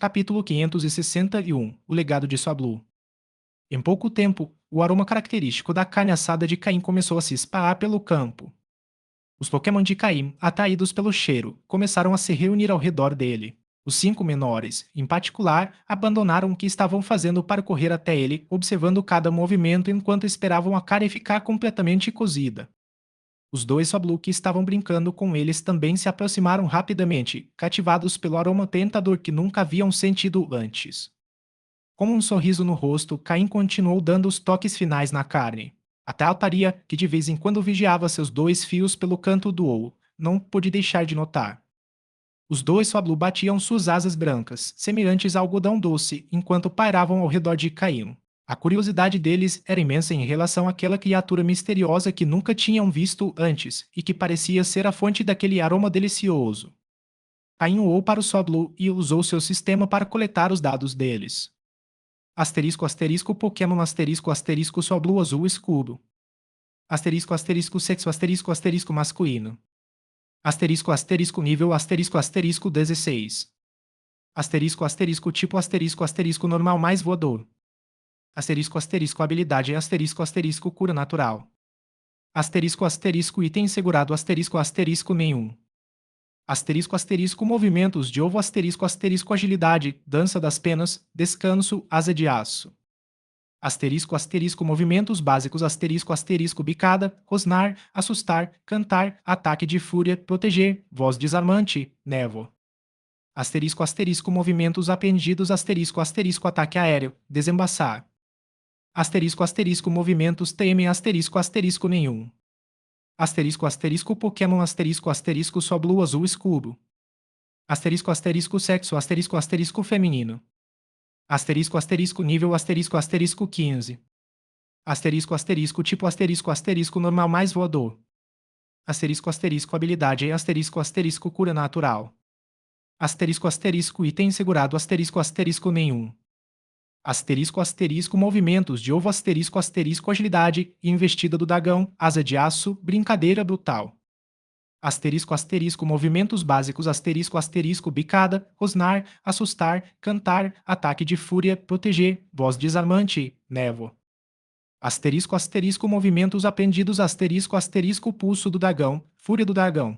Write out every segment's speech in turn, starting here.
Capítulo 561 O legado de Swablu. Em pouco tempo, o aroma característico da carne assada de Caim começou a se espalhar pelo campo. Os Pokémon de Caim, atraídos pelo cheiro, começaram a se reunir ao redor dele. Os 5 menores, em particular, abandonaram o que estavam fazendo para correr até ele, observando cada movimento enquanto esperavam a carne ficar completamente cozida. Os dois Swablu que estavam brincando com eles também se aproximaram rapidamente, cativados pelo aroma tentador que nunca haviam sentido antes. Com um sorriso no rosto, Caim continuou dando os toques finais na carne. Até a altaria, que de vez em quando vigiava seus 2 fios pelo canto do olho, não pôde deixar de notar. Os dois Swablu batiam suas asas brancas, semelhantes a algodão doce, enquanto pairavam ao redor de Caim. A curiosidade deles era imensa em relação àquela criatura misteriosa que nunca tinham visto antes e que parecia ser a fonte daquele aroma delicioso. Caim olhou para o Swablu e usou seu sistema para coletar os dados deles. Asterisco asterisco Pokémon asterisco asterisco Swablu azul escuro. Asterisco asterisco sexo asterisco asterisco masculino. Asterisco asterisco nível asterisco asterisco 16. Asterisco asterisco tipo asterisco asterisco normal mais voador. Asterisco asterisco habilidade asterisco asterisco cura natural. Asterisco asterisco item segurado asterisco asterisco nenhum. Asterisco asterisco movimentos de ovo asterisco asterisco agilidade, dança das penas, descanso, asa de aço. Asterisco asterisco movimentos básicos asterisco asterisco bicada, rosnar, assustar, cantar, ataque de fúria, proteger, voz desarmante, névoa. Asterisco asterisco movimentos aprendidos asterisco asterisco ataque aéreo, desembaçar. Asterisco asterisco movimentos TM asterisco asterisco nenhum. Asterisco asterisco Pokémon asterisco asterisco Swablu azul escuro. Asterisco asterisco sexo asterisco asterisco feminino. Asterisco asterisco nível asterisco asterisco 15. Asterisco asterisco tipo asterisco asterisco normal mais voador. Asterisco asterisco habilidade asterisco asterisco cura natural. Asterisco asterisco item segurado asterisco asterisco nenhum. Asterisco asterisco movimentos de ovo asterisco asterisco agilidade e investida do dragão, asa de aço, brincadeira brutal. Asterisco asterisco movimentos básicos asterisco asterisco bicada, rosnar, assustar, cantar, ataque de fúria, proteger, voz desarmante, névoa. Asterisco asterisco movimentos aprendidos asterisco asterisco pulso do dragão, fúria do dragão.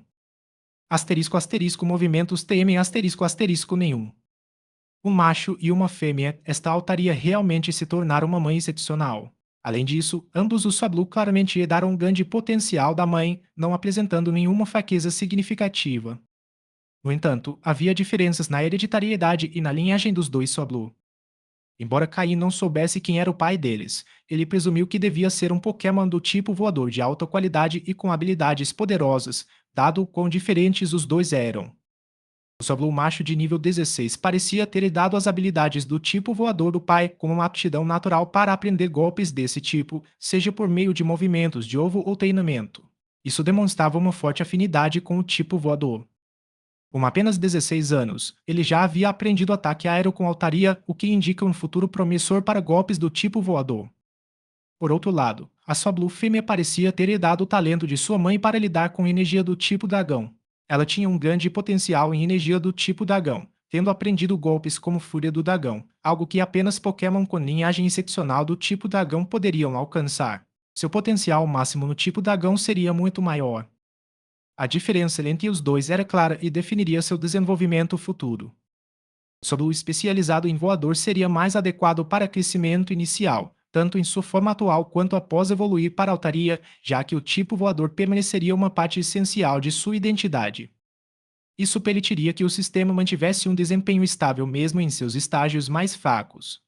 Asterisco asterisco movimentos TM asterisco asterisco nenhum. Um macho e uma fêmea, esta altaria realmente se tornaram uma mãe excepcional. Além disso, ambos os Swablu claramente herdaram um grande potencial da mãe, não apresentando nenhuma fraqueza significativa. No entanto, havia diferenças na hereditariedade e na linhagem dos dois Swablu. Embora Caim não soubesse quem era o pai deles, ele presumiu que devia ser um Pokémon do tipo voador de alta qualidade e com habilidades poderosas, dado quão diferentes os dois eram. O Swablu macho de nível 16 parecia ter herdado as habilidades do tipo voador do pai com uma aptidão natural para aprender golpes desse tipo, seja por meio de movimentos de ovo ou treinamento. Isso demonstrava uma forte afinidade com o tipo voador. Com apenas 16 anos, ele já havia aprendido ataque aéreo com altaria, o que indica um futuro promissor para golpes do tipo voador. Por outro lado, a Swablu fêmea parecia ter herdado o talento de sua mãe para lidar com energia do tipo dragão. Ela tinha um grande potencial em energia do tipo dragão, tendo aprendido golpes como Fúria do Dragão, algo que apenas Pokémon com linhagem excepcional do tipo dragão poderiam alcançar. Seu potencial máximo no tipo dragão seria muito maior. A diferença entre os dois era clara e definiria seu desenvolvimento futuro. O especializado em voador seria mais adequado para crescimento inicial, tanto em sua forma atual quanto após evoluir para altaria, já que o tipo voador permaneceria uma parte essencial de sua identidade. Isso permitiria que o sistema mantivesse um desempenho estável mesmo em seus estágios mais fracos.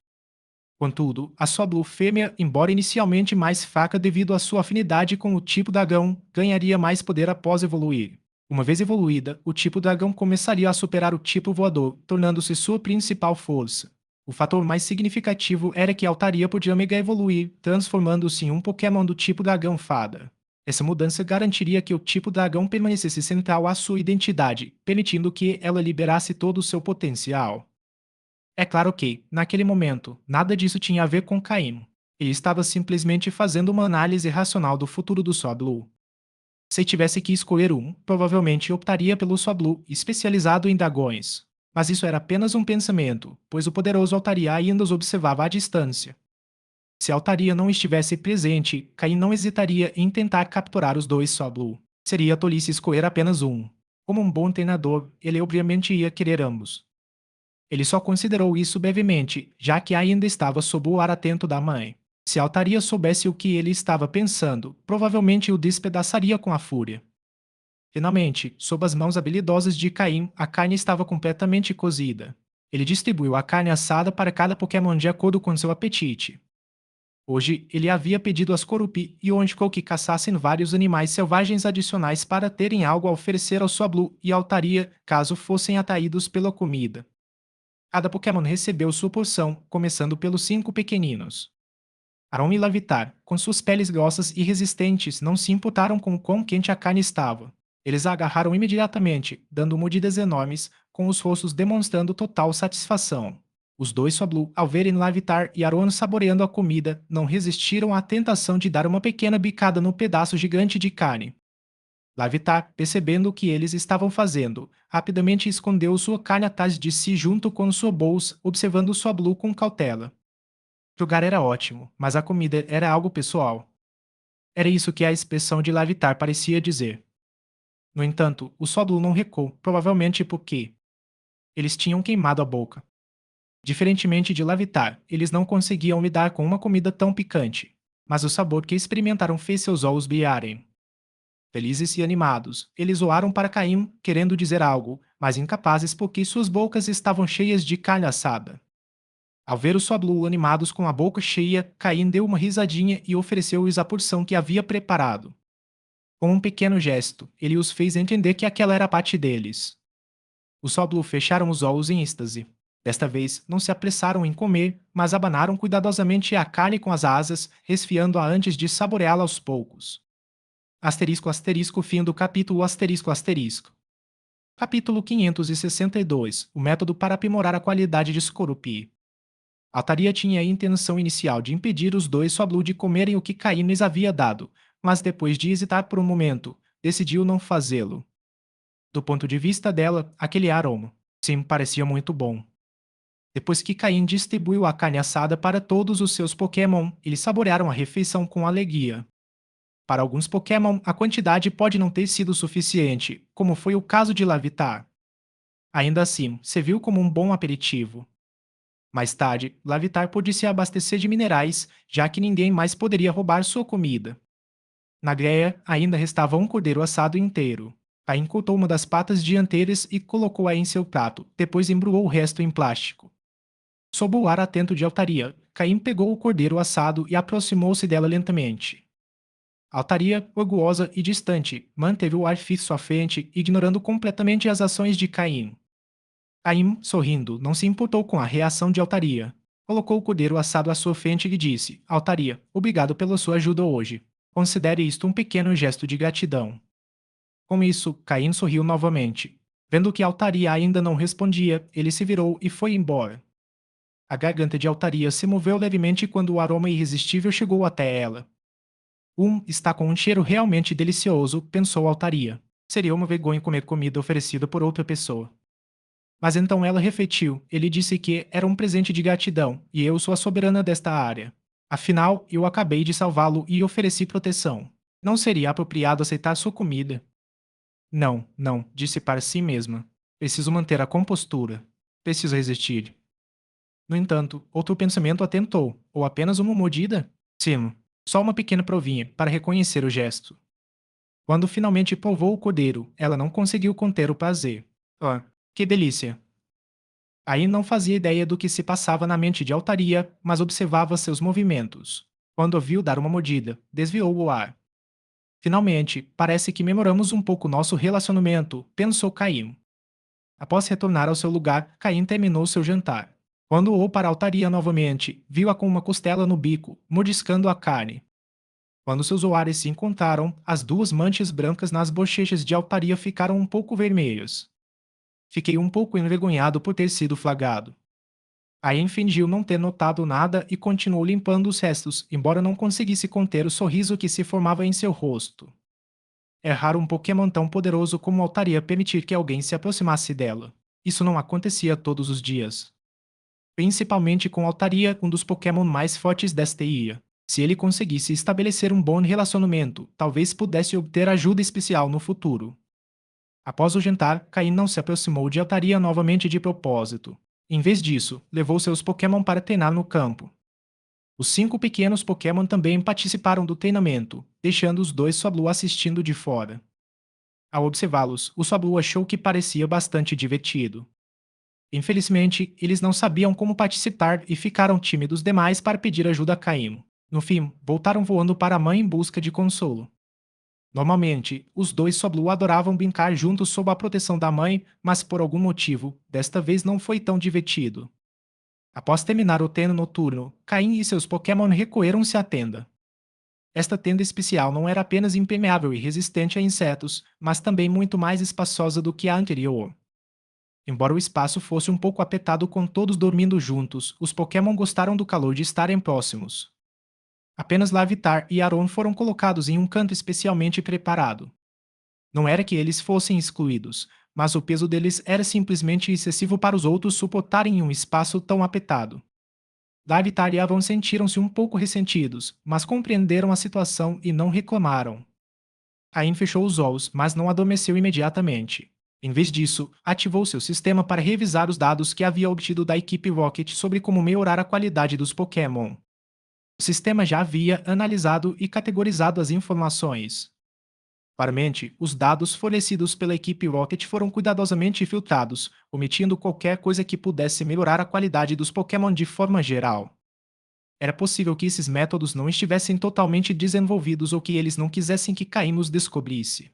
Contudo, a Swablu fêmea, embora inicialmente mais fraca devido à sua afinidade com o tipo dragão, ganharia mais poder após evoluir. Uma vez evoluída, o tipo dragão começaria a superar o tipo voador, tornando-se sua principal força. O fator mais significativo era que a altaria podia mega evoluir, transformando-se em um Pokémon do tipo dragão fada. Essa mudança garantiria que o tipo dragão permanecesse central à sua identidade, permitindo que ela liberasse todo o seu potencial. É claro que, naquele momento, nada disso tinha a ver com Caim. Ele estava simplesmente fazendo uma análise racional do futuro do Swablu. Se tivesse que escolher um, provavelmente optaria pelo Swablu, especializado em dragões. Mas isso era apenas um pensamento, pois o poderoso Altaria ainda os observava à distância. Se Altaria não estivesse presente, Caim não hesitaria em tentar capturar os dois Swablu. Seria tolice escolher apenas um. Como um bom treinador, ele obviamente ia querer ambos. Ele só considerou isso brevemente, já que ainda estava sob o ar atento da mãe. Se Altaria soubesse o que ele estava pensando, provavelmente o despedaçaria com a fúria. Finalmente, sob as mãos habilidosas de Caim, a carne estava completamente cozida. Ele distribuiu a carne assada para cada Pokémon de acordo com seu apetite. Hoje, ele havia pedido às Corupi e Ondico que caçassem vários animais selvagens adicionais para terem algo a oferecer ao Swablu e Altaria caso fossem atraídos pela comida. Cada Pokémon recebeu sua porção, começando pelos 5 pequeninos. Aron e Lavitar, com suas peles grossas e resistentes, não se importaram com o quão quente a carne estava. Eles a agarraram imediatamente, dando mordidas enormes, com os rostos demonstrando total satisfação. Os dois Swablu, ao verem Lavitar e Aron saboreando a comida, não resistiram à tentação de dar uma pequena bicada no pedaço gigante de carne. Lavitar, percebendo o que eles estavam fazendo, rapidamente escondeu sua carne atrás de si junto com sua bolsa, observando o Swablu com cautela. O lugar era ótimo, mas a comida era algo pessoal. Era isso que a expressão de Lavitar parecia dizer. No entanto, o Swablu não recuou, provavelmente porque eles tinham queimado a boca. Diferentemente de Lavitar, eles não conseguiam lidar com uma comida tão picante, mas o sabor que experimentaram fez seus olhos brilharem. Felizes e animados, eles zoaram para Caim, querendo dizer algo, mas incapazes porque suas bocas estavam cheias de carne assada. Ao ver os Swablu animados com a boca cheia, Caim deu uma risadinha e ofereceu-lhes a porção que havia preparado. Com um pequeno gesto, ele os fez entender que aquela era parte deles. Os Swablu fecharam os olhos em êxtase. Desta vez, não se apressaram em comer, mas abanaram cuidadosamente a carne com as asas, resfiando-a antes de saboreá-la aos poucos. Asterisco asterisco fim do capítulo asterisco asterisco. Capítulo 562. O método para aprimorar a qualidade de Skorupi. Altaria tinha a intenção inicial de impedir os dois Swablu de comerem o que Caim lhes havia dado, mas depois de hesitar por um momento, decidiu não fazê-lo. Do ponto de vista dela, aquele aroma, sim, parecia muito bom. Depois que Caim distribuiu a carne assada para todos os seus Pokémon, eles saborearam a refeição com alegria. Para alguns Pokémon, a quantidade pode não ter sido suficiente, como foi o caso de Lavitar. Ainda assim, serviu como um bom aperitivo. Mais tarde, Lavitar pôde se abastecer de minerais, já que ninguém mais poderia roubar sua comida. Na greia, ainda restava um cordeiro assado inteiro. Caim cortou uma das patas dianteiras e colocou-a em seu prato, depois embrulhou o resto em plástico. Sob o ar atento de Altaria, Caim pegou o cordeiro assado e aproximou-se dela lentamente. Altaria, orgulhosa e distante, manteve o ar fixo à frente, ignorando completamente as ações de Caim. Caim, sorrindo, não se importou com a reação de Altaria. Colocou o cordeiro assado à sua frente e disse: Altaria, obrigado pela sua ajuda hoje. Considere isto um pequeno gesto de gratidão. Com isso, Caim sorriu novamente. Vendo que Altaria ainda não respondia, ele se virou e foi embora. A garganta de Altaria se moveu levemente quando o aroma irresistível chegou até ela. Está com um cheiro realmente delicioso, pensou Altaria. Seria uma vergonha comer comida oferecida por outra pessoa. Mas então ela refletiu. Ele disse que era um presente de gratidão, e eu sou a soberana desta área. Afinal, eu acabei de salvá-lo e ofereci proteção. Não seria apropriado aceitar sua comida. Não, não, disse para si mesma. Preciso manter a compostura. Preciso resistir. No entanto, outro pensamento a tentou. Ou apenas uma mordida? Sim, só uma pequena provinha, para reconhecer o gesto. Quando finalmente provou o cordeiro, ela não conseguiu conter o prazer. Ah, que delícia! Aí não fazia ideia do que se passava na mente de Altaria, mas observava seus movimentos. Quando a viu dar uma mordida, desviou o ar. Finalmente, parece que memoramos um pouco nosso relacionamento, pensou Caim. Após retornar ao seu lugar, Caim terminou seu jantar. Quando olhou para Altaria novamente, viu-a com uma costela no bico, mordiscando a carne. Quando seus olhares se encontraram, as duas manchas brancas nas bochechas de Altaria ficaram um pouco vermelhas. Fiquei um pouco envergonhado por ter sido flagrado. Caim fingiu não ter notado nada e continuou limpando os restos, embora não conseguisse conter o sorriso que se formava em seu rosto. É raro um Pokémon tão poderoso como Altaria permitir que alguém se aproximasse dela. Isso não acontecia todos os dias. Principalmente com Altaria, um dos Pokémon mais fortes desta ilha. Se ele conseguisse estabelecer um bom relacionamento, talvez pudesse obter ajuda especial no futuro. Após o jantar, Caim não se aproximou de Altaria novamente de propósito. Em vez disso, levou seus Pokémon para treinar no campo. Os 5 pequenos Pokémon também participaram do treinamento, deixando os dois Swablu assistindo de fora. Ao observá-los, o Swablu achou que parecia bastante divertido. Infelizmente, eles não sabiam como participar e ficaram tímidos demais para pedir ajuda a Caim. No fim, voltaram voando para a mãe em busca de consolo. Normalmente, os dois Swablu adoravam brincar juntos sob a proteção da mãe, mas por algum motivo, desta vez não foi tão divertido. Após terminar o treino noturno, Caim e seus Pokémon recolheram-se à tenda. Esta tenda especial não era apenas impermeável e resistente a insetos, mas também muito mais espaçosa do que a anterior. Embora o espaço fosse um pouco apertado com todos dormindo juntos, os Pokémon gostaram do calor de estarem próximos. Apenas Larvitar e Aron foram colocados em um canto especialmente preparado. Não era que eles fossem excluídos, mas o peso deles era simplesmente excessivo para os outros suportarem um espaço tão apertado. Larvitar e Aron sentiram-se um pouco ressentidos, mas compreenderam a situação e não reclamaram. Caim fechou os olhos, mas não adormeceu imediatamente. Em vez disso, ativou seu sistema para revisar os dados que havia obtido da equipe Rocket sobre como melhorar a qualidade dos Pokémon. O sistema já havia analisado e categorizado as informações. Claramente, os dados fornecidos pela equipe Rocket foram cuidadosamente filtrados, omitindo qualquer coisa que pudesse melhorar a qualidade dos Pokémon de forma geral. Era possível que esses métodos não estivessem totalmente desenvolvidos ou que eles não quisessem que Caim os descobrisse.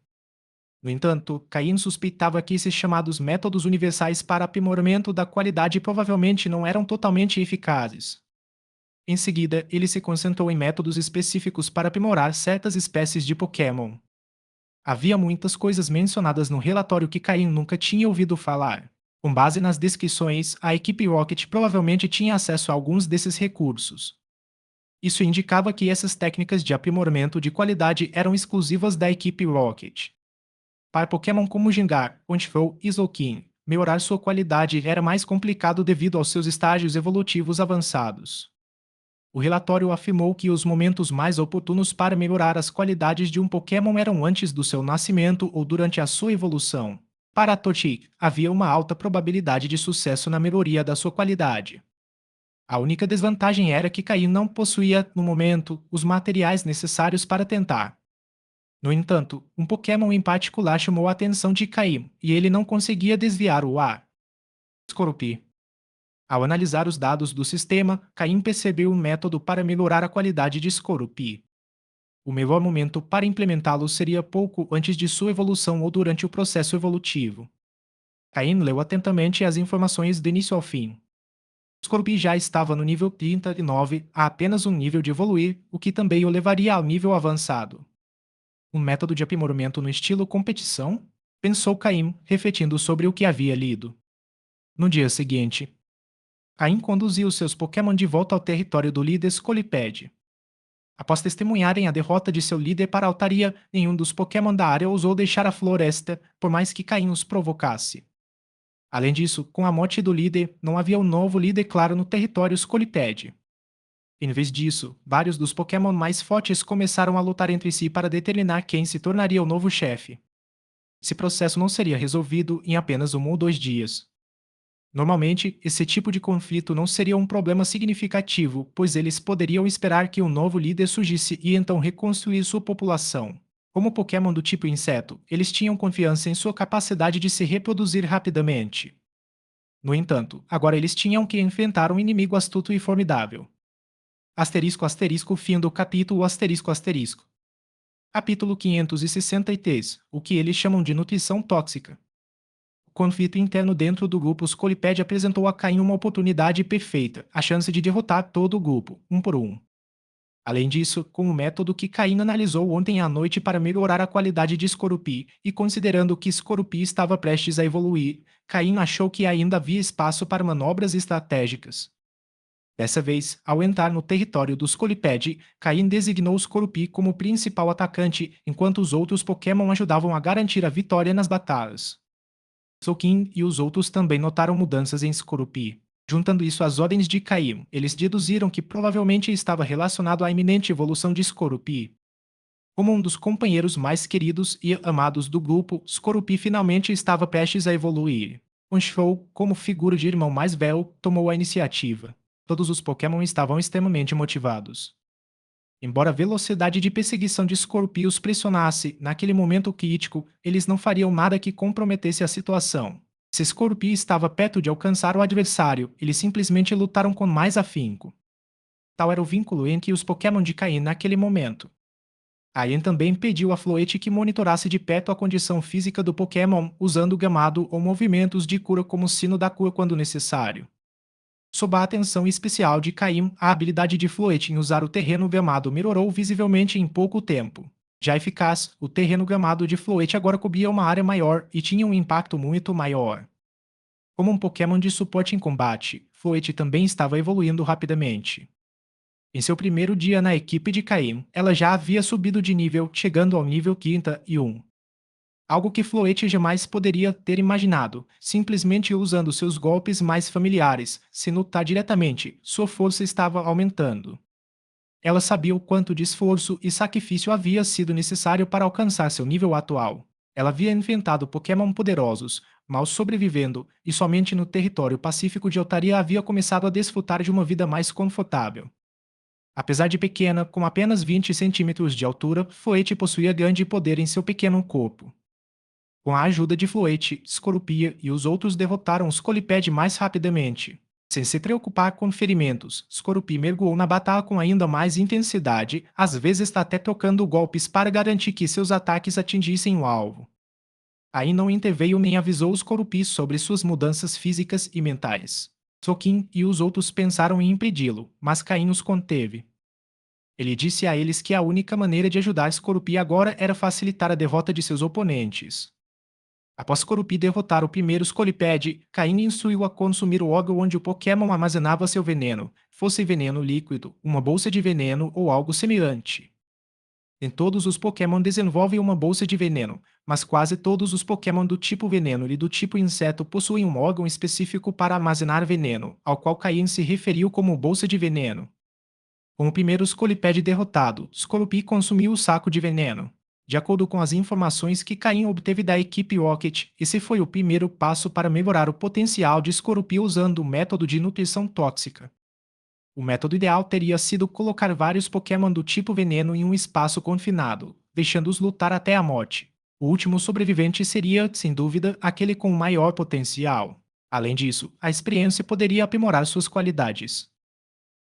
No entanto, Caim suspeitava que esses chamados métodos universais para aprimoramento da qualidade provavelmente não eram totalmente eficazes. Em seguida, ele se concentrou em métodos específicos para aprimorar certas espécies de Pokémon. Havia muitas coisas mencionadas no relatório que Caim nunca tinha ouvido falar. Com base nas descrições, a equipe Rocket provavelmente tinha acesso a alguns desses recursos. Isso indicava que essas técnicas de aprimoramento de qualidade eram exclusivas da equipe Rocket. Para Pokémon como Gengar, Ponchfrou e Zolkin, melhorar sua qualidade era mais complicado devido aos seus estágios evolutivos avançados. O relatório afirmou que os momentos mais oportunos para melhorar as qualidades de um Pokémon eram antes do seu nascimento ou durante a sua evolução. Para Torchic, havia uma alta probabilidade de sucesso na melhoria da sua qualidade. A única desvantagem era que Caim não possuía, no momento, os materiais necessários para tentar. No entanto, um Pokémon em particular chamou a atenção de Caim, e ele não conseguia desviar o ar. Scorupi. Ao analisar os dados do sistema, Caim percebeu um método para melhorar a qualidade de Scorupi. O melhor momento para implementá-lo seria pouco antes de sua evolução ou durante o processo evolutivo. Caim leu atentamente as informações do início ao fim. Scorupi já estava no nível 39, a apenas um nível de evoluir, o que também o levaria ao nível avançado. Um método de aprimoramento no estilo competição? Pensou Caim, refletindo sobre o que havia lido. No dia seguinte, Caim conduziu seus Pokémon de volta ao território do líder Scolipede. Após testemunharem a derrota de seu líder para a Altaria, nenhum dos Pokémon da área ousou deixar a floresta, por mais que Caim os provocasse. Além disso, com a morte do líder, não havia um novo líder claro no território Scolipede. Em vez disso, vários dos Pokémon mais fortes começaram a lutar entre si para determinar quem se tornaria o novo chefe. Esse processo não seria resolvido em apenas 1 ou 2 dias. Normalmente, esse tipo de conflito não seria um problema significativo, pois eles poderiam esperar que um novo líder surgisse e então reconstruir sua população. Como Pokémon do tipo inseto, eles tinham confiança em sua capacidade de se reproduzir rapidamente. No entanto, agora eles tinham que enfrentar um inimigo astuto e formidável. Asterisco asterisco fim do capítulo asterisco asterisco. Capítulo 563, o que eles chamam de nutrição tóxica. O conflito interno dentro do grupo Scolipede apresentou a Caim uma oportunidade perfeita, a chance de derrotar todo o grupo, um por um. Além disso, com o método que Caim analisou ontem à noite para melhorar a qualidade de Scorupi, e considerando que Scorupi estava prestes a evoluir, Caim achou que ainda havia espaço para manobras estratégicas. Dessa vez, ao entrar no território do Scolipede, Caim designou Scorupi como principal atacante, enquanto os outros Pokémon ajudavam a garantir a vitória nas batalhas. Sokin e os outros também notaram mudanças em Skorupi. Juntando isso às ordens de Caim, eles deduziram que provavelmente estava relacionado à iminente evolução de Skorupi. Como um dos companheiros mais queridos e amados do grupo, Skorupi finalmente estava prestes a evoluir. Onshou, como figura de irmão mais velho, tomou a iniciativa. Todos os Pokémon estavam extremamente motivados. Embora a velocidade de perseguição de Scorpio os pressionasse, naquele momento crítico, eles não fariam nada que comprometesse a situação. Se Scorpio estava perto de alcançar o adversário, eles simplesmente lutaram com mais afinco. Tal era o vínculo entre os Pokémon de Caim naquele momento. Ayan também pediu a Floete que monitorasse de perto a condição física do Pokémon, usando o gamado ou movimentos de cura como sino da cura quando necessário. Sob a atenção especial de Caim, a habilidade de Floete em usar o terreno gamado melhorou visivelmente em pouco tempo. Já eficaz, o terreno gamado de Floete agora cobria uma área maior e tinha um impacto muito maior. Como um Pokémon de suporte em combate, Floete também estava evoluindo rapidamente. Em seu primeiro dia na equipe de Caim, ela já havia subido de nível, chegando ao nível 31. Algo que Floete jamais poderia ter imaginado, simplesmente usando seus golpes mais familiares, sem lutar diretamente, sua força estava aumentando. Ela sabia o quanto de esforço e sacrifício havia sido necessário para alcançar seu nível atual. Ela havia enfrentado Pokémon poderosos, mal sobrevivendo, e somente no território pacífico de Altaria havia começado a desfrutar de uma vida mais confortável. Apesar de pequena, com apenas 20 centímetros de altura, Floete possuía grande poder em seu pequeno corpo. Com a ajuda de Floete, Scorupia e os outros derrotaram os Coliped mais rapidamente. Sem se preocupar com ferimentos, Scorupi mergulhou na batalha com ainda mais intensidade, às vezes até trocando golpes para garantir que seus ataques atingissem o alvo. Aí não interveio nem avisou os Corupis sobre suas mudanças físicas e mentais. Sokin e os outros pensaram em impedi-lo, mas Caim os conteve. Ele disse a eles que a única maneira de ajudar Scorupi agora era facilitar a derrota de seus oponentes. Após Corupi derrotar o primeiro Scolipede, Caim instruiu a consumir o órgão onde o Pokémon armazenava seu veneno, fosse veneno líquido, uma bolsa de veneno ou algo semelhante. Nem todos os Pokémon desenvolvem uma bolsa de veneno, mas quase todos os Pokémon do tipo veneno e do tipo inseto possuem um órgão específico para armazenar veneno, ao qual Caim se referiu como bolsa de veneno. Com o primeiro Scolipede derrotado, Scorupi consumiu o saco de veneno. De acordo com as informações que Caim obteve da equipe Rocket, esse foi o primeiro passo para melhorar o potencial de Scorupi usando o método de nutrição tóxica. O método ideal teria sido colocar vários Pokémon do tipo veneno em um espaço confinado, deixando-os lutar até a morte. O último sobrevivente seria, sem dúvida, aquele com maior potencial. Além disso, a experiência poderia aprimorar suas qualidades.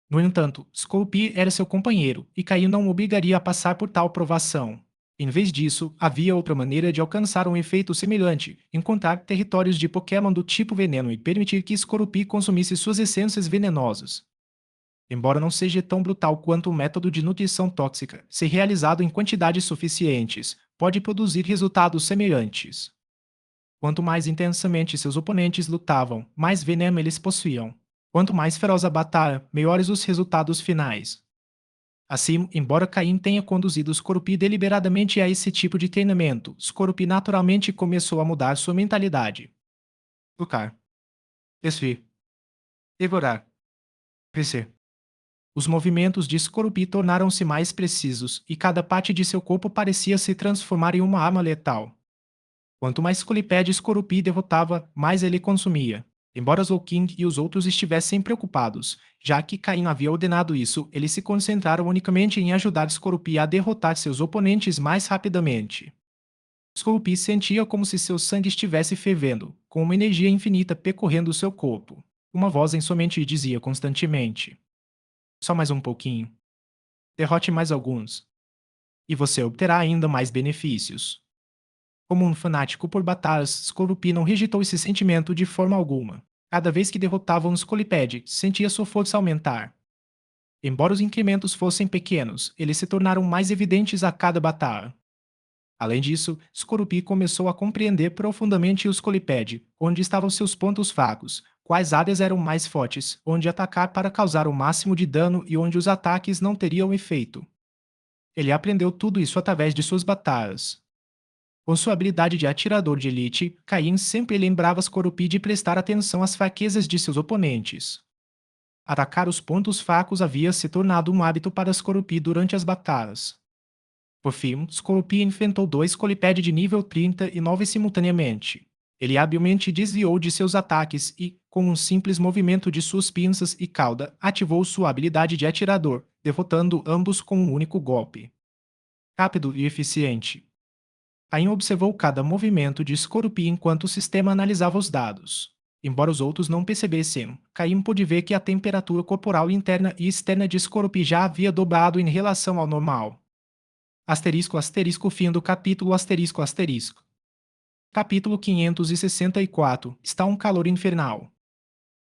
No entanto, Scorupi era seu companheiro, e Caim não o obrigaria a passar por tal provação. Em vez disso, havia outra maneira de alcançar um efeito semelhante: encontrar territórios de Pokémon do tipo veneno e permitir que Scorupi consumisse suas essências venenosas. Embora não seja tão brutal quanto o método de nutrição tóxica, se realizado em quantidades suficientes, pode produzir resultados semelhantes. Quanto mais intensamente seus oponentes lutavam, mais veneno eles possuíam. Quanto mais feroz a batalha, melhores os resultados finais. Assim, embora Caim tenha conduzido Scorupi deliberadamente a esse tipo de treinamento, Scorupi naturalmente começou a mudar sua mentalidade. Lutar. Desfir. Devorar. Crescer. Os movimentos de Scorupi tornaram-se mais precisos, e cada parte de seu corpo parecia se transformar em uma arma letal. Quanto mais Scolipede Scorupi derrotava, mais ele consumia. Embora Zolking e os outros estivessem preocupados, já que Caim havia ordenado isso, eles se concentraram unicamente em ajudar Scorupi a derrotar seus oponentes mais rapidamente. Scorupi sentia como se seu sangue estivesse fervendo, com uma energia infinita percorrendo seu corpo. Uma voz em sua mente dizia constantemente: só mais um pouquinho. Derrote mais alguns. E você obterá ainda mais benefícios. Como um fanático por batalhas, Scorupi não rejeitou esse sentimento de forma alguma. Cada vez que derrotava um Scolipede, sentia sua força aumentar. Embora os incrementos fossem pequenos, eles se tornaram mais evidentes a cada batalha. Além disso, Scorupi começou a compreender profundamente o Scolipede, onde estavam seus pontos fracos, quais áreas eram mais fortes, onde atacar para causar o máximo de dano e onde os ataques não teriam efeito. Ele aprendeu tudo isso através de suas batalhas. Com sua habilidade de atirador de elite, Caim sempre lembrava Skorupi de prestar atenção às fraquezas de seus oponentes. Atacar os pontos fracos havia se tornado um hábito para Skorupi durante as batalhas. Por fim, Skorupi enfrentou dois Skoliped de nível 39 simultaneamente. Ele habilmente desviou de seus ataques e, com um simples movimento de suas pinças e cauda, ativou sua habilidade de atirador, derrotando ambos com um único golpe. Rápido e eficiente. Caim observou cada movimento de Skorupi enquanto o sistema analisava os dados. Embora os outros não percebessem, Caim pôde ver que a temperatura corporal interna e externa de Skorupi já havia dobrado em relação ao normal. Asterisco, asterisco, fim do capítulo, asterisco, asterisco. Capítulo 564. Está um calor infernal.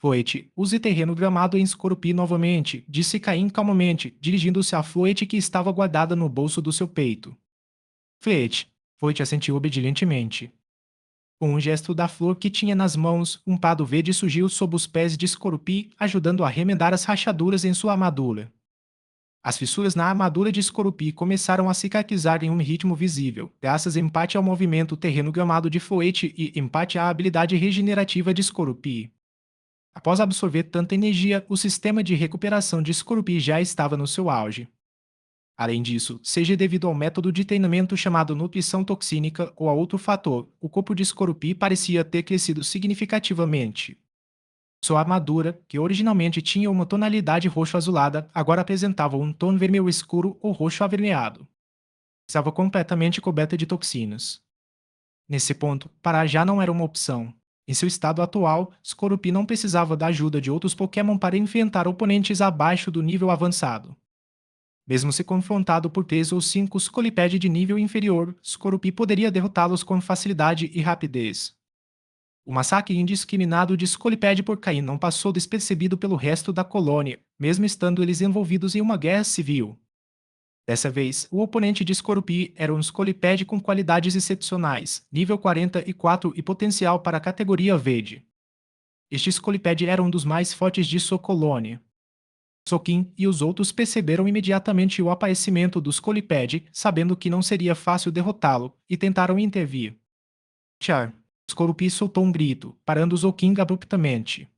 Floete, use terreno gramado em Skorupi novamente, disse Caim calmamente, dirigindo-se à Floete que estava guardada no bolso do seu peito. Floete. Floete assentiu obedientemente. Com um gesto da flor que tinha nas mãos, um pado verde surgiu sob os pés de Skorupi, ajudando a remendar as rachaduras em sua armadura. As fissuras na armadura de Skorupi começaram a cicatrizar em um ritmo visível, graças em parte ao movimento terreno gramado de Floete e em parte à habilidade regenerativa de Skorupi. Após absorver tanta energia, o sistema de recuperação de Skorupi já estava no seu auge. Além disso, seja devido ao método de treinamento chamado nutrição toxínica ou a outro fator, o corpo de Skorupi parecia ter crescido significativamente. Sua armadura, que originalmente tinha uma tonalidade roxo-azulada, agora apresentava um tom vermelho escuro ou roxo avermelhado. Estava completamente coberta de toxinas. Nesse ponto, parar já não era uma opção. Em seu estado atual, Skorupi não precisava da ajuda de outros Pokémon para enfrentar oponentes abaixo do nível avançado. Mesmo se confrontado por 3 ou 5 Skolipede de nível inferior, Skorupi poderia derrotá-los com facilidade e rapidez. O massacre indiscriminado de Skolipede por Caim não passou despercebido pelo resto da colônia, mesmo estando eles envolvidos em uma guerra civil. Dessa vez, o oponente de Skorupi era um Skolipede com qualidades excepcionais, nível 44 e potencial para a categoria verde. Este Skolipede era um dos mais fortes de sua colônia. Sokin e os outros perceberam imediatamente o aparecimento do Skolipede, sabendo que não seria fácil derrotá-lo, e tentaram intervir. Char. Skorupi soltou um grito, parando Sokin abruptamente.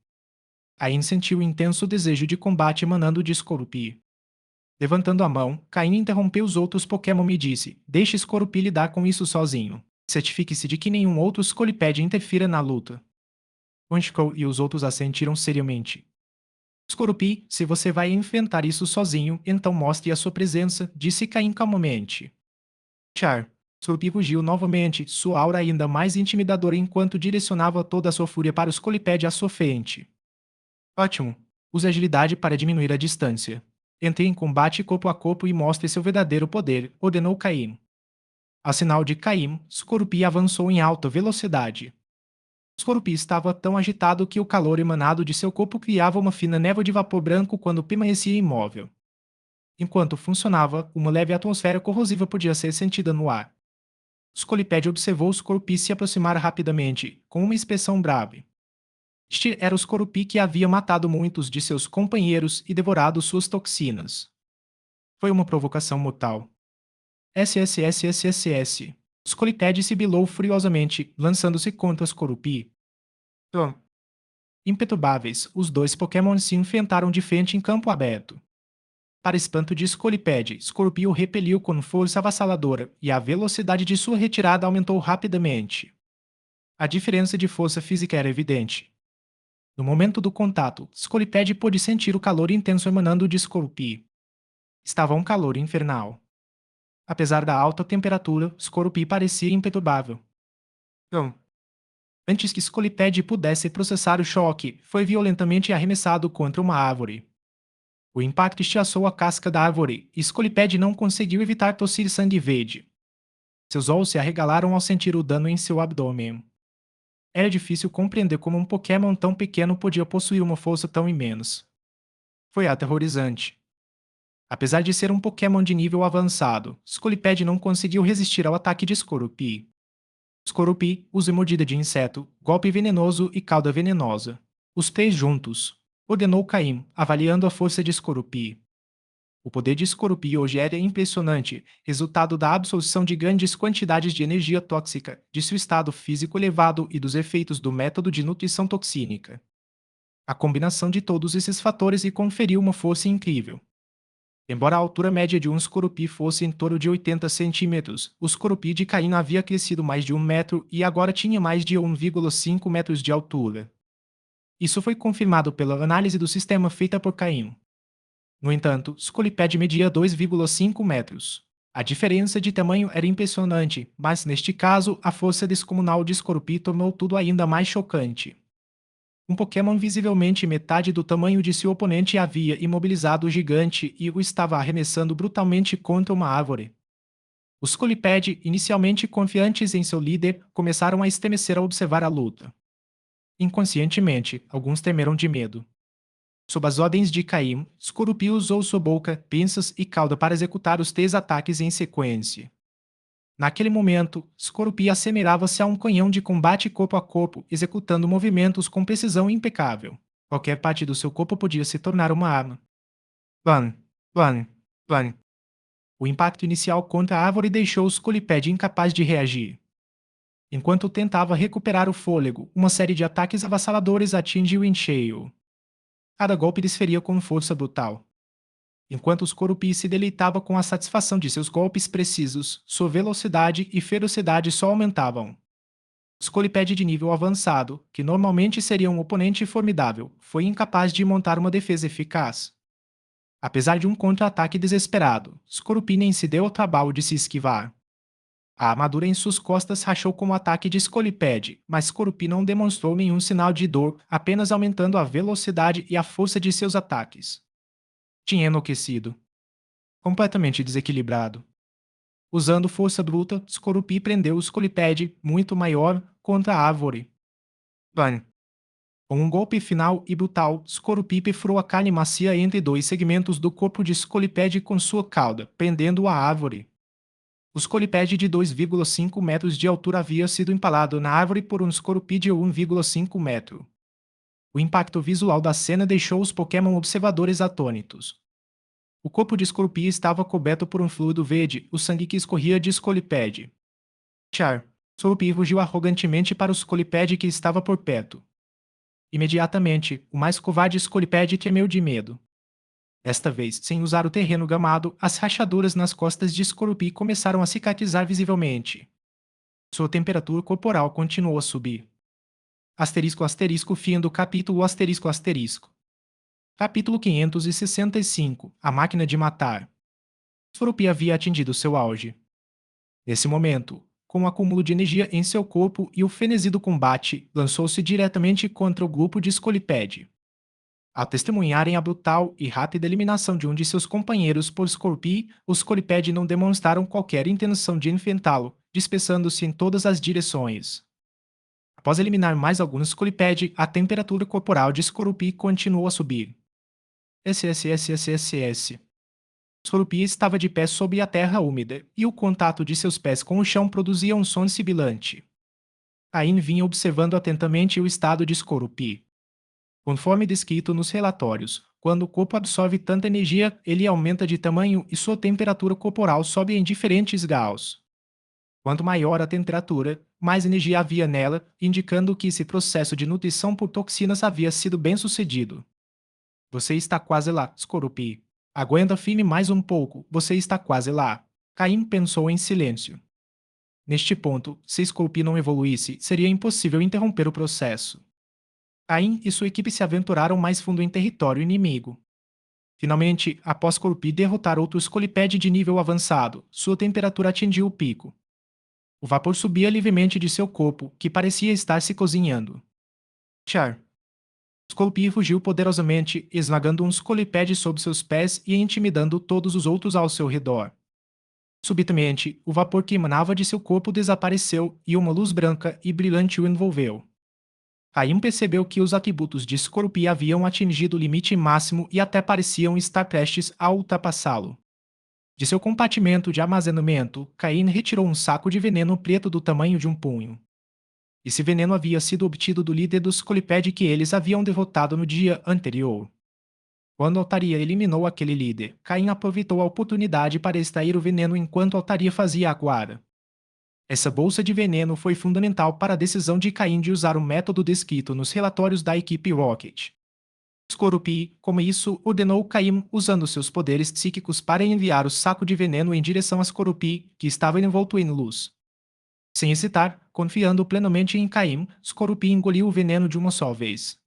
Ain sentiu o intenso desejo de combate emanando de Skorupi. Levantando a mão, Caim interrompeu os outros Pokémon e disse: Deixe Skorupi lidar com isso sozinho. Certifique-se de que nenhum outro Skolipede interfira na luta. Honchko e os outros assentiram seriamente. Skorupi, se você vai enfrentar isso sozinho, então mostre a sua presença, disse Caim calmamente. Char. Skorupi rugiu novamente, sua aura ainda mais intimidadora enquanto direcionava toda a sua fúria para o Skolipede à sua frente. Ótimo. Use agilidade para diminuir a distância. Entre em combate corpo a corpo e mostre seu verdadeiro poder, ordenou Caim. A sinal de Caim, Skorupi avançou em alta velocidade. Skorupi estava tão agitado que o calor emanado de seu corpo criava uma fina névoa de vapor branco quando permanecia imóvel. Enquanto funcionava, uma leve atmosfera corrosiva podia ser sentida no ar. Skolipede observou Skorupi se aproximar rapidamente, com uma expressão brava. Este era o Skorupi que havia matado muitos de seus companheiros e devorado suas toxinas. Foi uma provocação mortal. SSSSSS. Skolipede sibilou furiosamente, lançando-se contra Skorupi. Imperturbáveis, os dois Pokémon se enfrentaram de frente em campo aberto. Para espanto de Skolipede, Skorupi o repeliu com força avassaladora e a velocidade de sua retirada aumentou rapidamente. A diferença de força física era evidente. No momento do contato, Skolipede pôde sentir o calor intenso emanando de Skorupi. Estava um calor infernal. Apesar da alta temperatura, Skorupi parecia imperturbável. Antes que Skolipede pudesse processar o choque, foi violentamente arremessado contra uma árvore. O impacto estilhaçou a casca da árvore, e Skolipede não conseguiu evitar tossir sangue verde. Seus olhos se arregalaram ao sentir o dano em seu abdômen. Era difícil compreender como um Pokémon tão pequeno podia possuir uma força tão imensa. Foi aterrorizante. Apesar de ser um Pokémon de nível avançado, Skolipede não conseguiu resistir ao ataque de Skorupi. Skorupi usa mordida de inseto, golpe venenoso e cauda venenosa. Os três juntos, ordenou Caim, avaliando a força de Skorupi. O poder de Scorpion hoje era impressionante, resultado da absorção de grandes quantidades de energia tóxica, de seu estado físico elevado e dos efeitos do método de nutrição toxínica. A combinação de todos esses fatores lhe conferiu uma força incrível. Embora a altura média de um Scorupi fosse em torno de 80 centímetros, o Scorupi de Caim havia crescido mais de 1 metro e agora tinha mais de 1,5 metros de altura. Isso foi confirmado pela análise do sistema feita por Caim. No entanto, Scolipede media 2,5 metros. A diferença de tamanho era impressionante, mas neste caso, a força descomunal de Scorupi tornou tudo ainda mais chocante. Um Pokémon visivelmente metade do tamanho de seu oponente havia imobilizado o gigante e o estava arremessando brutalmente contra uma árvore. Os Scolipede, inicialmente confiantes em seu líder, começaram a estremecer ao observar a luta. Inconscientemente, alguns temeram de medo. Sob as ordens de Caim, Scorupi usou sua boca, pinças e cauda para executar os 3 ataques em sequência. Naquele momento, Scorupi assemelhava-se a um canhão de combate corpo a corpo, executando movimentos com precisão impecável. Qualquer parte do seu corpo podia se tornar uma arma. Plan, plan, plan. O impacto inicial contra a árvore deixou o Scolipede incapaz de reagir. Enquanto tentava recuperar o fôlego, uma série de ataques avassaladores atingiu em cheio. Cada golpe desferia com força brutal. Enquanto os Scorupi se deleitava com a satisfação de seus golpes precisos, sua velocidade e ferocidade só aumentavam. O Scolipede de nível avançado, que normalmente seria um oponente formidável, foi incapaz de montar uma defesa eficaz. Apesar de um contra-ataque desesperado, Scorupi nem se deu ao trabalho de se esquivar. A armadura em suas costas rachou com o ataque de Scolipede, mas Scorupi não demonstrou nenhum sinal de dor, apenas aumentando a velocidade e a força de seus ataques. Tinha enlouquecido. Completamente desequilibrado. Usando força bruta, Scorupi prendeu o Scolipede, muito maior, contra a árvore. Bam! Com um golpe final e brutal, Scorupi perfurou a carne macia entre 2 segmentos do corpo de Scolipede com sua cauda, prendendo-o à árvore. O Scolipede de 2,5 metros de altura havia sido empalado na árvore por um Scorupi de 1,5 metro. O impacto visual da cena deixou os Pokémon observadores atônitos. O corpo de Scorupi estava coberto por um fluido verde, o sangue que escorria de Scolipede. Char! Scorupi rugiu arrogantemente para o Scolipede que estava por perto. Imediatamente, o mais covarde Scolipede tremeu de medo. Desta vez, sem usar o terreno gamado, as rachaduras nas costas de Scorupi começaram a cicatrizar visivelmente. Sua temperatura corporal continuou a subir. Asterisco asterisco fim do capítulo asterisco asterisco. Capítulo 565 A Máquina de Matar. Scorupi havia atingido seu auge. Nesse momento, com o acúmulo de energia em seu corpo e o frenesi do combate, lançou-se diretamente contra o grupo de Scolipede. Ao testemunharem a brutal e rápida eliminação de um de seus companheiros por Scorupi, os Scolipede não demonstraram qualquer intenção de enfrentá-lo, dispersando-se em todas as direções. Após eliminar mais alguns Scolipede, a temperatura corporal de Scorupi continuou a subir. SSSSSS. Scorupi estava de pé sob a terra úmida, e o contato de seus pés com o chão produzia um som sibilante. Cain vinha observando atentamente o estado de Scorupi. Conforme descrito nos relatórios, quando o corpo absorve tanta energia, ele aumenta de tamanho e sua temperatura corporal sobe em diferentes graus. Quanto maior a temperatura, mais energia havia nela, indicando que esse processo de nutrição por toxinas havia sido bem sucedido. Você está quase lá, Scorupi. Aguenta firme mais um pouco, você está quase lá. Caim pensou em silêncio. Neste ponto, se Scorupi não evoluísse, seria impossível interromper o processo. Caim e sua equipe se aventuraram mais fundo em território inimigo. Finalmente, após Scorupi derrotar outro Scolipede de nível avançado, sua temperatura atingiu o pico. O vapor subia livremente de seu corpo, que parecia estar se cozinhando. Char! Scorupi rugiu poderosamente, esmagando um Scolipede sob seus pés e intimidando todos os outros ao seu redor. Subitamente, o vapor que emanava de seu corpo desapareceu e uma luz branca e brilhante o envolveu. Caim percebeu que os atributos de Scorupi haviam atingido o limite máximo e até pareciam estar prestes a ultrapassá-lo. De seu compartimento de armazenamento, Caim retirou um saco de veneno preto do tamanho de um punho. Esse veneno havia sido obtido do líder dos Scolipede que eles haviam derrotado no dia anterior. Quando Altaria eliminou aquele líder, Caim aproveitou a oportunidade para extrair o veneno enquanto Altaria fazia a guarda. Essa bolsa de veneno foi fundamental para a decisão de Caim de usar o método descrito nos relatórios da equipe Rocket. Skorupi, como isso, ordenou Caim usando seus poderes psíquicos para enviar o saco de veneno em direção a Skorupi, que estava envolto em luz. Sem hesitar, confiando plenamente em Caim, Skorupi engoliu o veneno de uma só vez.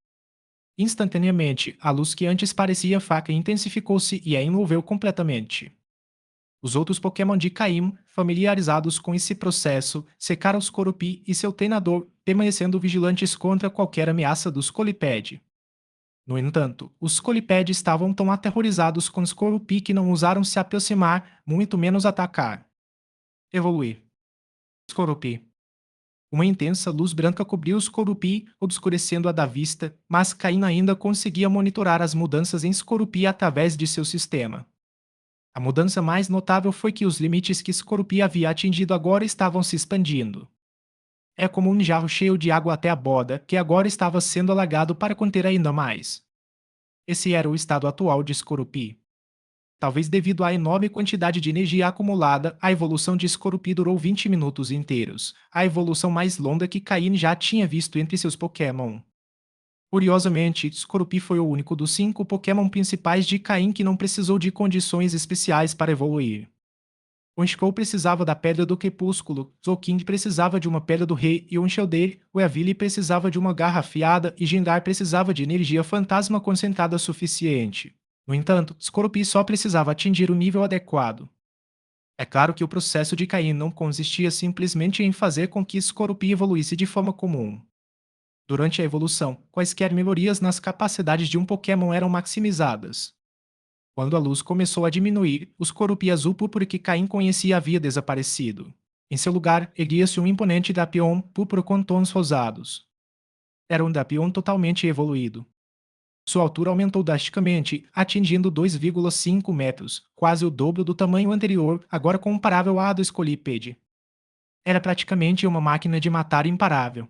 Instantaneamente, a luz que antes parecia fraca intensificou-se e a envolveu completamente. Os outros Pokémon de Caim, familiarizados com esse processo, secaram os Skorupi e seu treinador, permanecendo vigilantes contra qualquer ameaça dos Scolipede. No entanto, os Scolipede estavam tão aterrorizados com os Skorupi que não ousaram se aproximar, muito menos atacar. Evoluir. Skorupi. Uma intensa luz branca cobriu os Skorupi, obscurecendo-a da vista, mas Caim ainda conseguia monitorar as mudanças em Skorupi através de seu sistema. A mudança mais notável foi que os limites que Skorupi havia atingido agora estavam se expandindo. É como um jarro cheio de água até a borda, que agora estava sendo alagado para conter ainda mais. Esse era o estado atual de Skorupi. Talvez devido à enorme quantidade de energia acumulada, a evolução de Skorupi durou 20 minutos inteiros, a evolução mais longa que Caine já tinha visto entre seus Pokémon. Curiosamente, Skorupi foi o único dos 5 Pokémon principais de Caim que não precisou de condições especiais para evoluir. O Squall precisava da Pedra do Crepúsculo, Zolking precisava de uma Pedra do Rei e o Encheldare, Weavile precisava de uma garra afiada e Gengar precisava de energia fantasma concentrada suficiente. No entanto, Skorupi só precisava atingir o nível adequado. É claro que o processo de Caim não consistia simplesmente em fazer com que Skorupi evoluísse de forma comum. Durante a evolução, quaisquer melhorias nas capacidades de um Pokémon eram maximizadas. Quando a luz começou a diminuir, o Skorupi azul púrpura que Caim conhecia havia desaparecido. Em seu lugar, erguia-se um imponente Drapion púrpura com tons rosados. Era um Drapion totalmente evoluído. Sua altura aumentou drasticamente, atingindo 2,5 metros, quase o dobro do tamanho anterior, agora comparável à do Scolipede. Era praticamente uma máquina de matar imparável.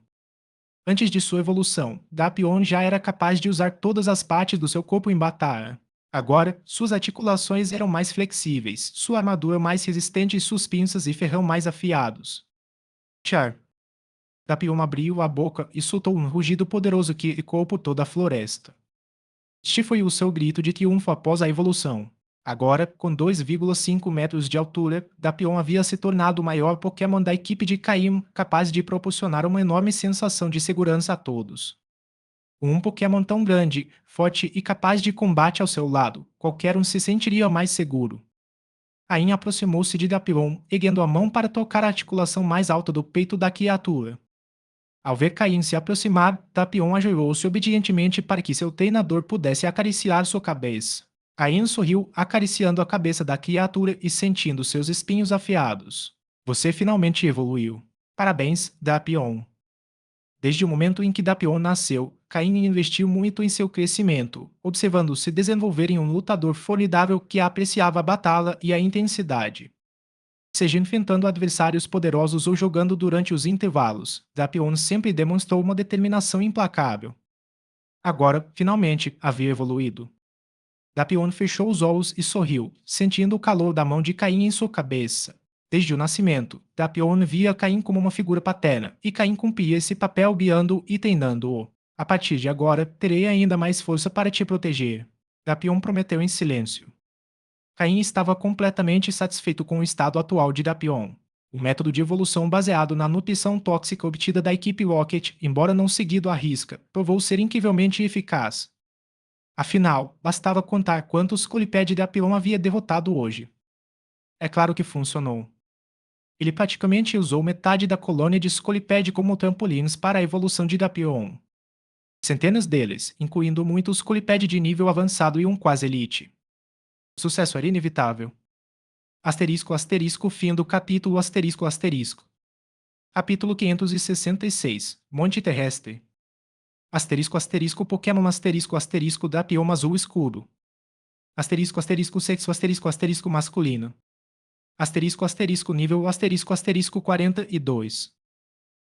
Antes de sua evolução, Drapion já era capaz de usar todas as partes do seu corpo em batalha. Agora, suas articulações eram mais flexíveis, sua armadura mais resistente e suas pinças e ferrão mais afiados. Char. Drapion abriu a boca e soltou um rugido poderoso que ecoou por toda a floresta. Este foi o seu grito de triunfo após a evolução. Agora, com 2,5 metros de altura, Drapion havia se tornado o maior Pokémon da equipe de Caim, capaz de proporcionar uma enorme sensação de segurança a todos. Com um Pokémon tão grande, forte e capaz de combate ao seu lado, qualquer um se sentiria mais seguro. Caim aproximou-se de Drapion, erguendo a mão para tocar a articulação mais alta do peito da criatura. Ao ver Caim se aproximar, Drapion ajoelhou-se obedientemente para que seu treinador pudesse acariciar sua cabeça. Caim sorriu, acariciando a cabeça da criatura e sentindo seus espinhos afiados. Você finalmente evoluiu. Parabéns, Drapion. Desde o momento em que Drapion nasceu, Caim investiu muito em seu crescimento, observando-o se desenvolver em um lutador formidável que apreciava a batalha e a intensidade. Seja enfrentando adversários poderosos ou jogando durante os intervalos, Drapion sempre demonstrou uma determinação implacável. Agora, finalmente, havia evoluído. Drapion fechou os olhos e sorriu, sentindo o calor da mão de Caim em sua cabeça. Desde o nascimento, Drapion via Caim como uma figura paterna, e Caim cumpria esse papel guiando e treinando-o. A partir de agora, terei ainda mais força para te proteger. Drapion prometeu em silêncio. Caim estava completamente satisfeito com o estado atual de Drapion. O método de evolução baseado na nutrição tóxica obtida da equipe Rocket, embora não seguido à risca, provou ser incrivelmente eficaz. Afinal, bastava contar quantos Scolipede Drapion havia derrotado hoje. É claro que funcionou. Ele praticamente usou metade da colônia de Scolipede como trampolins para a evolução de Drapion. Centenas deles, incluindo muitos Scolipede de nível avançado e um quase elite. O sucesso era inevitável. Asterisco asterisco fim do capítulo asterisco asterisco. Capítulo 566 Monte Terrestre. Asterisco asterisco Pokémon asterisco asterisco Drapion azul escuro. Asterisco asterisco sexo asterisco asterisco masculino. Asterisco asterisco nível asterisco 42.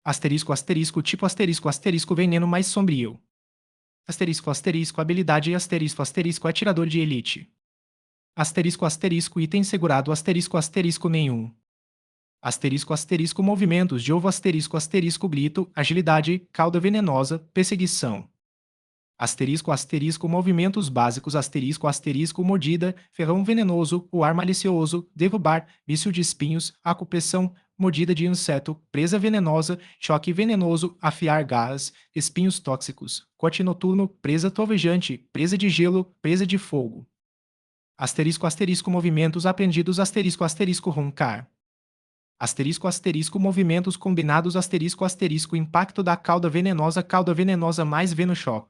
Asterisco asterisco tipo asterisco veneno mais sombrio. Asterisco asterisco habilidade asterisco asterisco atirador de elite. Asterisco asterisco item segurado asterisco asterisco nenhum. Asterisco asterisco movimentos de ovo asterisco asterisco grito, agilidade, cauda venenosa, perseguição. Asterisco asterisco movimentos básicos asterisco asterisco mordida, ferrão venenoso, o ar malicioso, derrubar, vício de espinhos, acupressão, mordida de inseto, presa venenosa, choque venenoso, afiar garras, espinhos tóxicos, corte noturno, presa trovejante, presa de gelo, presa de fogo. Asterisco asterisco movimentos aprendidos asterisco asterisco roncar. Asterisco asterisco movimentos combinados asterisco asterisco impacto da cauda venenosa mais Venoshock.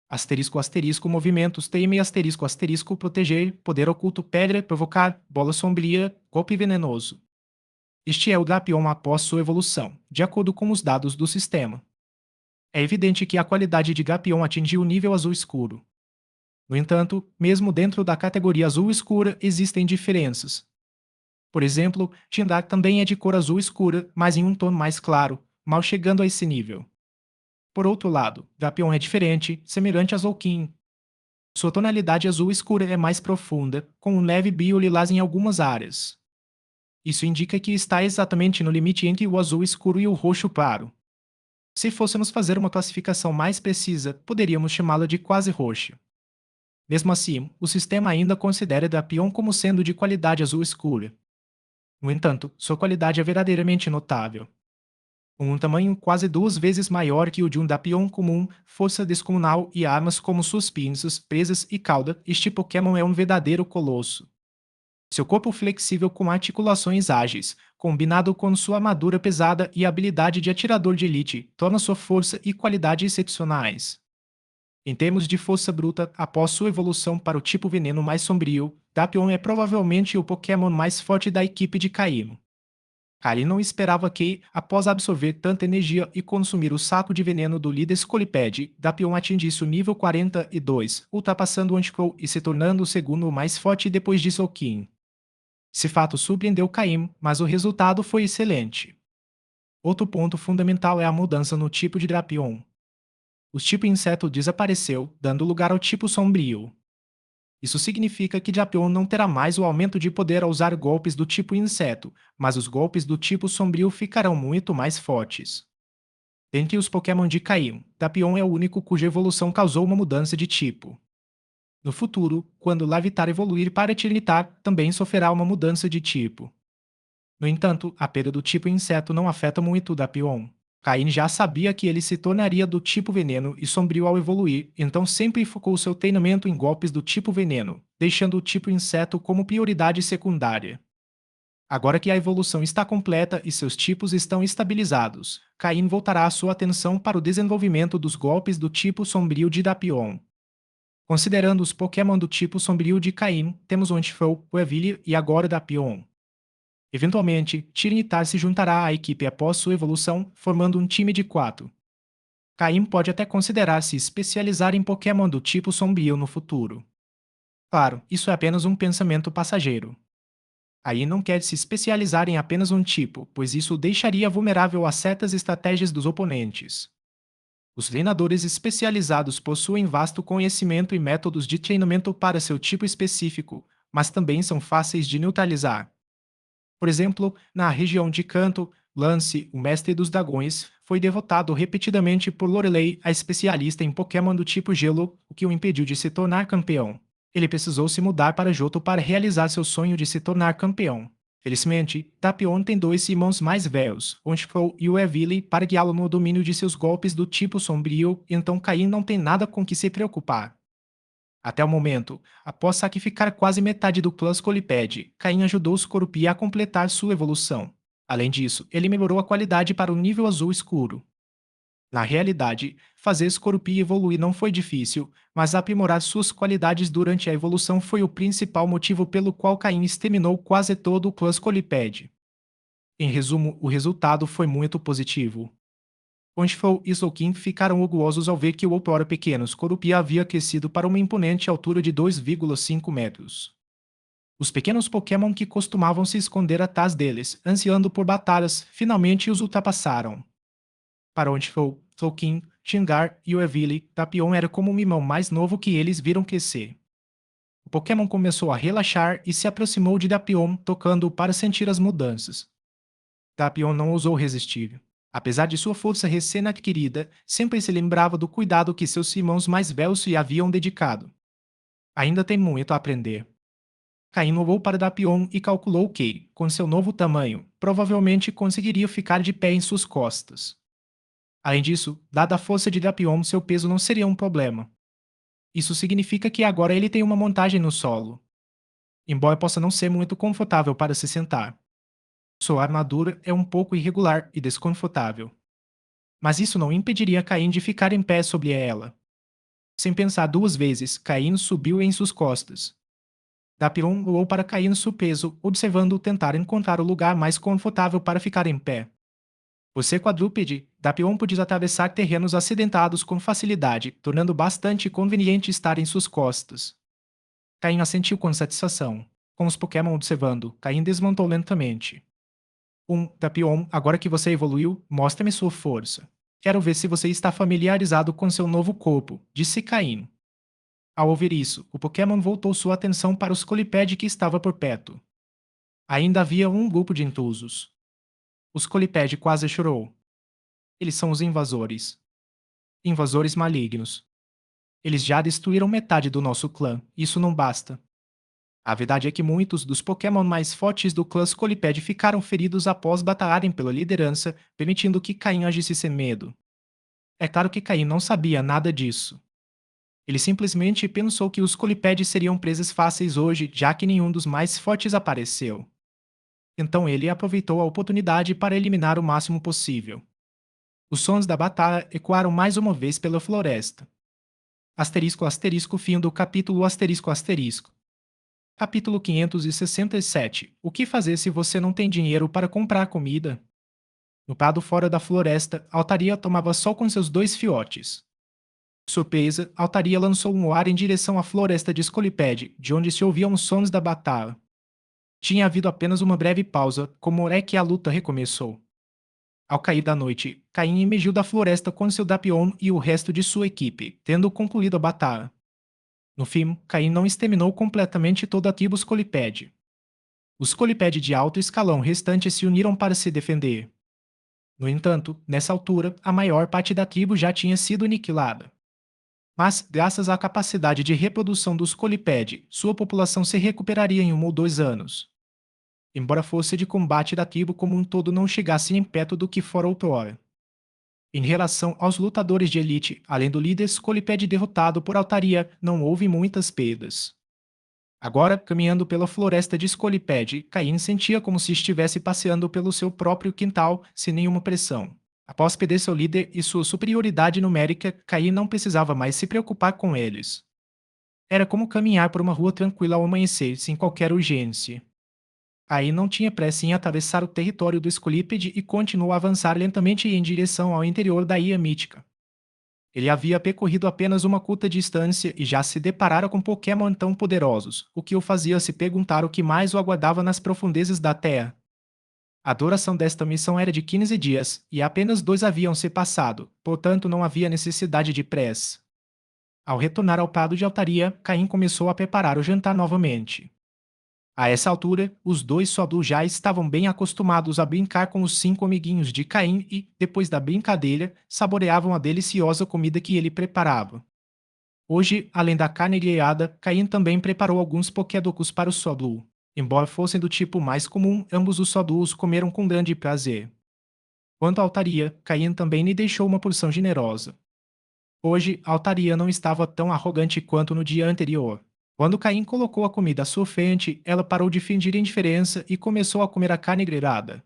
Asterisco asterisco movimentos teme asterisco asterisco proteger, poder oculto pedra, provocar, bola sombria, golpe venenoso. Este é o Drapion após sua evolução, de acordo com os dados do sistema. É evidente que a qualidade de Drapion atingiu o nível azul escuro. No entanto, mesmo dentro da categoria azul escura existem diferenças. Por exemplo, Tindar também é de cor azul escura, mas em um tom mais claro, mal chegando a esse nível. Por outro lado, Drapion é diferente, semelhante a Zolkin. Sua tonalidade azul escura é mais profunda, com um leve brilho lilás em algumas áreas. Isso indica que está exatamente no limite entre o azul escuro e o roxo claro. Se fôssemos fazer uma classificação mais precisa, poderíamos chamá-la de quase roxa. Mesmo assim, o sistema ainda considera Drapion como sendo de qualidade azul escura. No entanto, sua qualidade é verdadeiramente notável. Com um tamanho quase 2 vezes maior que o de um Drapion comum, força descomunal e armas como suas pinças, presas e cauda, este Pokémon é um verdadeiro colosso. Seu corpo flexível com articulações ágeis, combinado com sua armadura pesada e habilidade de atirador de elite, torna sua força e qualidade excepcionais. Em termos de força bruta, após sua evolução para o tipo veneno mais sombrio, Drapion é provavelmente o Pokémon mais forte da equipe de Caimo. Kari não esperava que, após absorver tanta energia e consumir o saco de veneno do líder Scolipede, Drapion atingisse o nível 42, ultrapassando o Anticrow e se tornando o segundo mais forte depois de Zolkin. Esse fato surpreendeu Caim, mas o resultado foi excelente. Outro ponto fundamental é a mudança no tipo de Drapion. O tipo inseto desapareceu, dando lugar ao tipo sombrio. Isso significa que Drapion não terá mais o aumento de poder ao usar golpes do tipo inseto, mas os golpes do tipo sombrio ficarão muito mais fortes. Dentre os Pokémon de Caim, Drapion é o único cuja evolução causou uma mudança de tipo. No futuro, quando Larvitar evoluir para Tiranitar, também sofrerá uma mudança de tipo. No entanto, a perda do tipo inseto não afeta muito Drapion. Caim já sabia que ele se tornaria do tipo veneno e sombrio ao evoluir, então sempre focou seu treinamento em golpes do tipo veneno, deixando o tipo inseto como prioridade secundária. Agora que a evolução está completa e seus tipos estão estabilizados, Caim voltará sua atenção para o desenvolvimento dos golpes do tipo sombrio de Drapion. Considerando os Pokémon do tipo sombrio de Caim, temos o Antifrow, o Evili e agora Drapion. Eventualmente, Tiranitar se juntará à equipe após sua evolução, formando um time de 4. Caim pode até considerar se especializar em Pokémon do tipo sombrio no futuro. Claro, isso é apenas um pensamento passageiro. Caim não quer se especializar em apenas um tipo, pois isso o deixaria vulnerável a certas estratégias dos oponentes. Os treinadores especializados possuem vasto conhecimento e métodos de treinamento para seu tipo específico, mas também são fáceis de neutralizar. Por exemplo, na região de Kanto, Lance, o mestre dos dragões, foi derrotado repetidamente por Lorelei, a especialista em Pokémon do tipo Gelo, o que o impediu de se tornar campeão. Ele precisou se mudar para Johto para realizar seu sonho de se tornar campeão. Felizmente, Drapion tem dois irmãos mais velhos, Honchkrow e o Evili, para guiá-lo no domínio de seus golpes do tipo sombrio, então Caim não tem nada com que se preocupar. Até o momento, após sacrificar quase metade do clã Scolipede, Caim ajudou os Scorupi a completar sua evolução. Além disso, ele melhorou a qualidade para o nível azul escuro. Na realidade, fazer Scorupi evoluir não foi difícil, mas aprimorar suas qualidades durante a evolução foi o principal motivo pelo qual Caim exterminou quase todo o clã Scolipede. Em resumo, o resultado foi muito positivo. Pontifol e Zolkin ficaram orgulhosos ao ver que o outrora pequeno Scorupi havia crescido para uma imponente altura de 2,5 metros. Os pequenos Pokémon que costumavam se esconder atrás deles, ansiando por batalhas, finalmente os ultrapassaram. Para Pontifol, Zolkin, Tingar e o Evili, Tapion era como um irmão mais novo que eles viram crescer. O Pokémon começou a relaxar e se aproximou de Tapion, tocando para sentir as mudanças. Tapion não ousou resistir. Apesar de sua força recém-adquirida, sempre se lembrava do cuidado que seus irmãos mais velhos lhe haviam dedicado. Ainda tem muito a aprender. Caim olhou para Tapion e calculou que, com seu novo tamanho, provavelmente conseguiria ficar de pé em suas costas. Além disso, dada a força de Tapion, seu peso não seria um problema. Isso significa que agora ele tem uma montagem no solo, embora possa não ser muito confortável para se sentar. Sua armadura é um pouco irregular e desconfortável. Mas isso não impediria Caim de ficar em pé sobre ela. Sem pensar duas vezes, Caim subiu em suas costas. Tapion olhou para Caim no seu peso, observando-o tentar encontrar o lugar mais confortável para ficar em pé. Por ser quadrúpede, Tapion podia atravessar terrenos acidentados com facilidade, tornando bastante conveniente estar em suas costas. Caim assentiu com satisfação. Com os Pokémon observando, Caim desmontou lentamente. Tapion, agora que você evoluiu, mostre-me sua força. Quero ver se você está familiarizado com seu novo corpo, disse Caim. Ao ouvir isso, o Pokémon voltou sua atenção para o Scolipede que estava por perto. Ainda havia um grupo de intrusos. O Scolipede quase chorou. Eles são os invasores. Invasores malignos. Eles já destruíram metade do nosso clã, isso não basta. A verdade é que muitos dos Pokémon mais fortes do clã Scolipede ficaram feridos após batalharem pela liderança, permitindo que Caim agisse sem medo. É claro que Caim não sabia nada disso. Ele simplesmente pensou que os Scolipede seriam presas fáceis hoje, já que nenhum dos mais fortes apareceu. Então ele aproveitou a oportunidade para eliminar o máximo possível. Os sons da batalha ecoaram mais uma vez pela floresta. Asterisco asterisco fim do capítulo asterisco asterisco. Capítulo 567. O que fazer se você não tem dinheiro para comprar comida? No prado fora da floresta, Altaria tomava sol com seus dois filhotes. Surpresa, Altaria lançou um olhar em direção à floresta de Scolipede, de onde se ouviam os sons da batalha. Tinha havido apenas uma breve pausa, como é que a luta recomeçou. Ao cair da noite, Caim emergiu da floresta com seu Dapion e o resto de sua equipe, tendo concluído a batalha. No fim, Caim não exterminou completamente toda a tribo Scolipede. Os Scolipede de alto escalão restantes se uniram para se defender. No entanto, nessa altura, a maior parte da tribo já tinha sido aniquilada. Mas, graças à capacidade de reprodução dos Scolipede, sua população se recuperaria em 1 ou 2 anos. Embora a força de combate da tribo como um todo não chegasse nem perto do que fora outrora. Em relação aos lutadores de elite, além do líder Scolipede derrotado por Altaria, não houve muitas perdas. Agora, caminhando pela floresta de Scolipede, Caim sentia como se estivesse passeando pelo seu próprio quintal, sem nenhuma pressão. Após perder seu líder e sua superioridade numérica, Caim não precisava mais se preocupar com eles. Era como caminhar por uma rua tranquila ao amanhecer, sem qualquer urgência. Caim não tinha pressa em atravessar o território do Scolipede e continuou a avançar lentamente em direção ao interior da Ilha Mítica. Ele havia percorrido apenas uma curta distância e já se deparara com Pokémon tão poderosos, o que o fazia se perguntar o que mais o aguardava nas profundezas da Terra. A duração desta missão era de 15 dias, e apenas 2 haviam se passado, portanto não havia necessidade de pressa. Ao retornar ao prado de Altaria, Caim começou a preparar o jantar novamente. A essa altura, os dois Soblu já estavam bem acostumados a brincar com os 5 amiguinhos de Caim e, depois da brincadeira, saboreavam a deliciosa comida que ele preparava. Hoje, além da carne grelhada, Caim também preparou alguns pokédocos para o Soblu. Embora fossem do tipo mais comum, ambos os Soblus comeram com grande prazer. Quanto à Altaria, Caim também lhe deixou uma porção generosa. Hoje, a Altaria não estava tão arrogante quanto no dia anterior. Quando Caim colocou a comida à sua frente, ela parou de fingir indiferença e começou a comer a carne grelhada.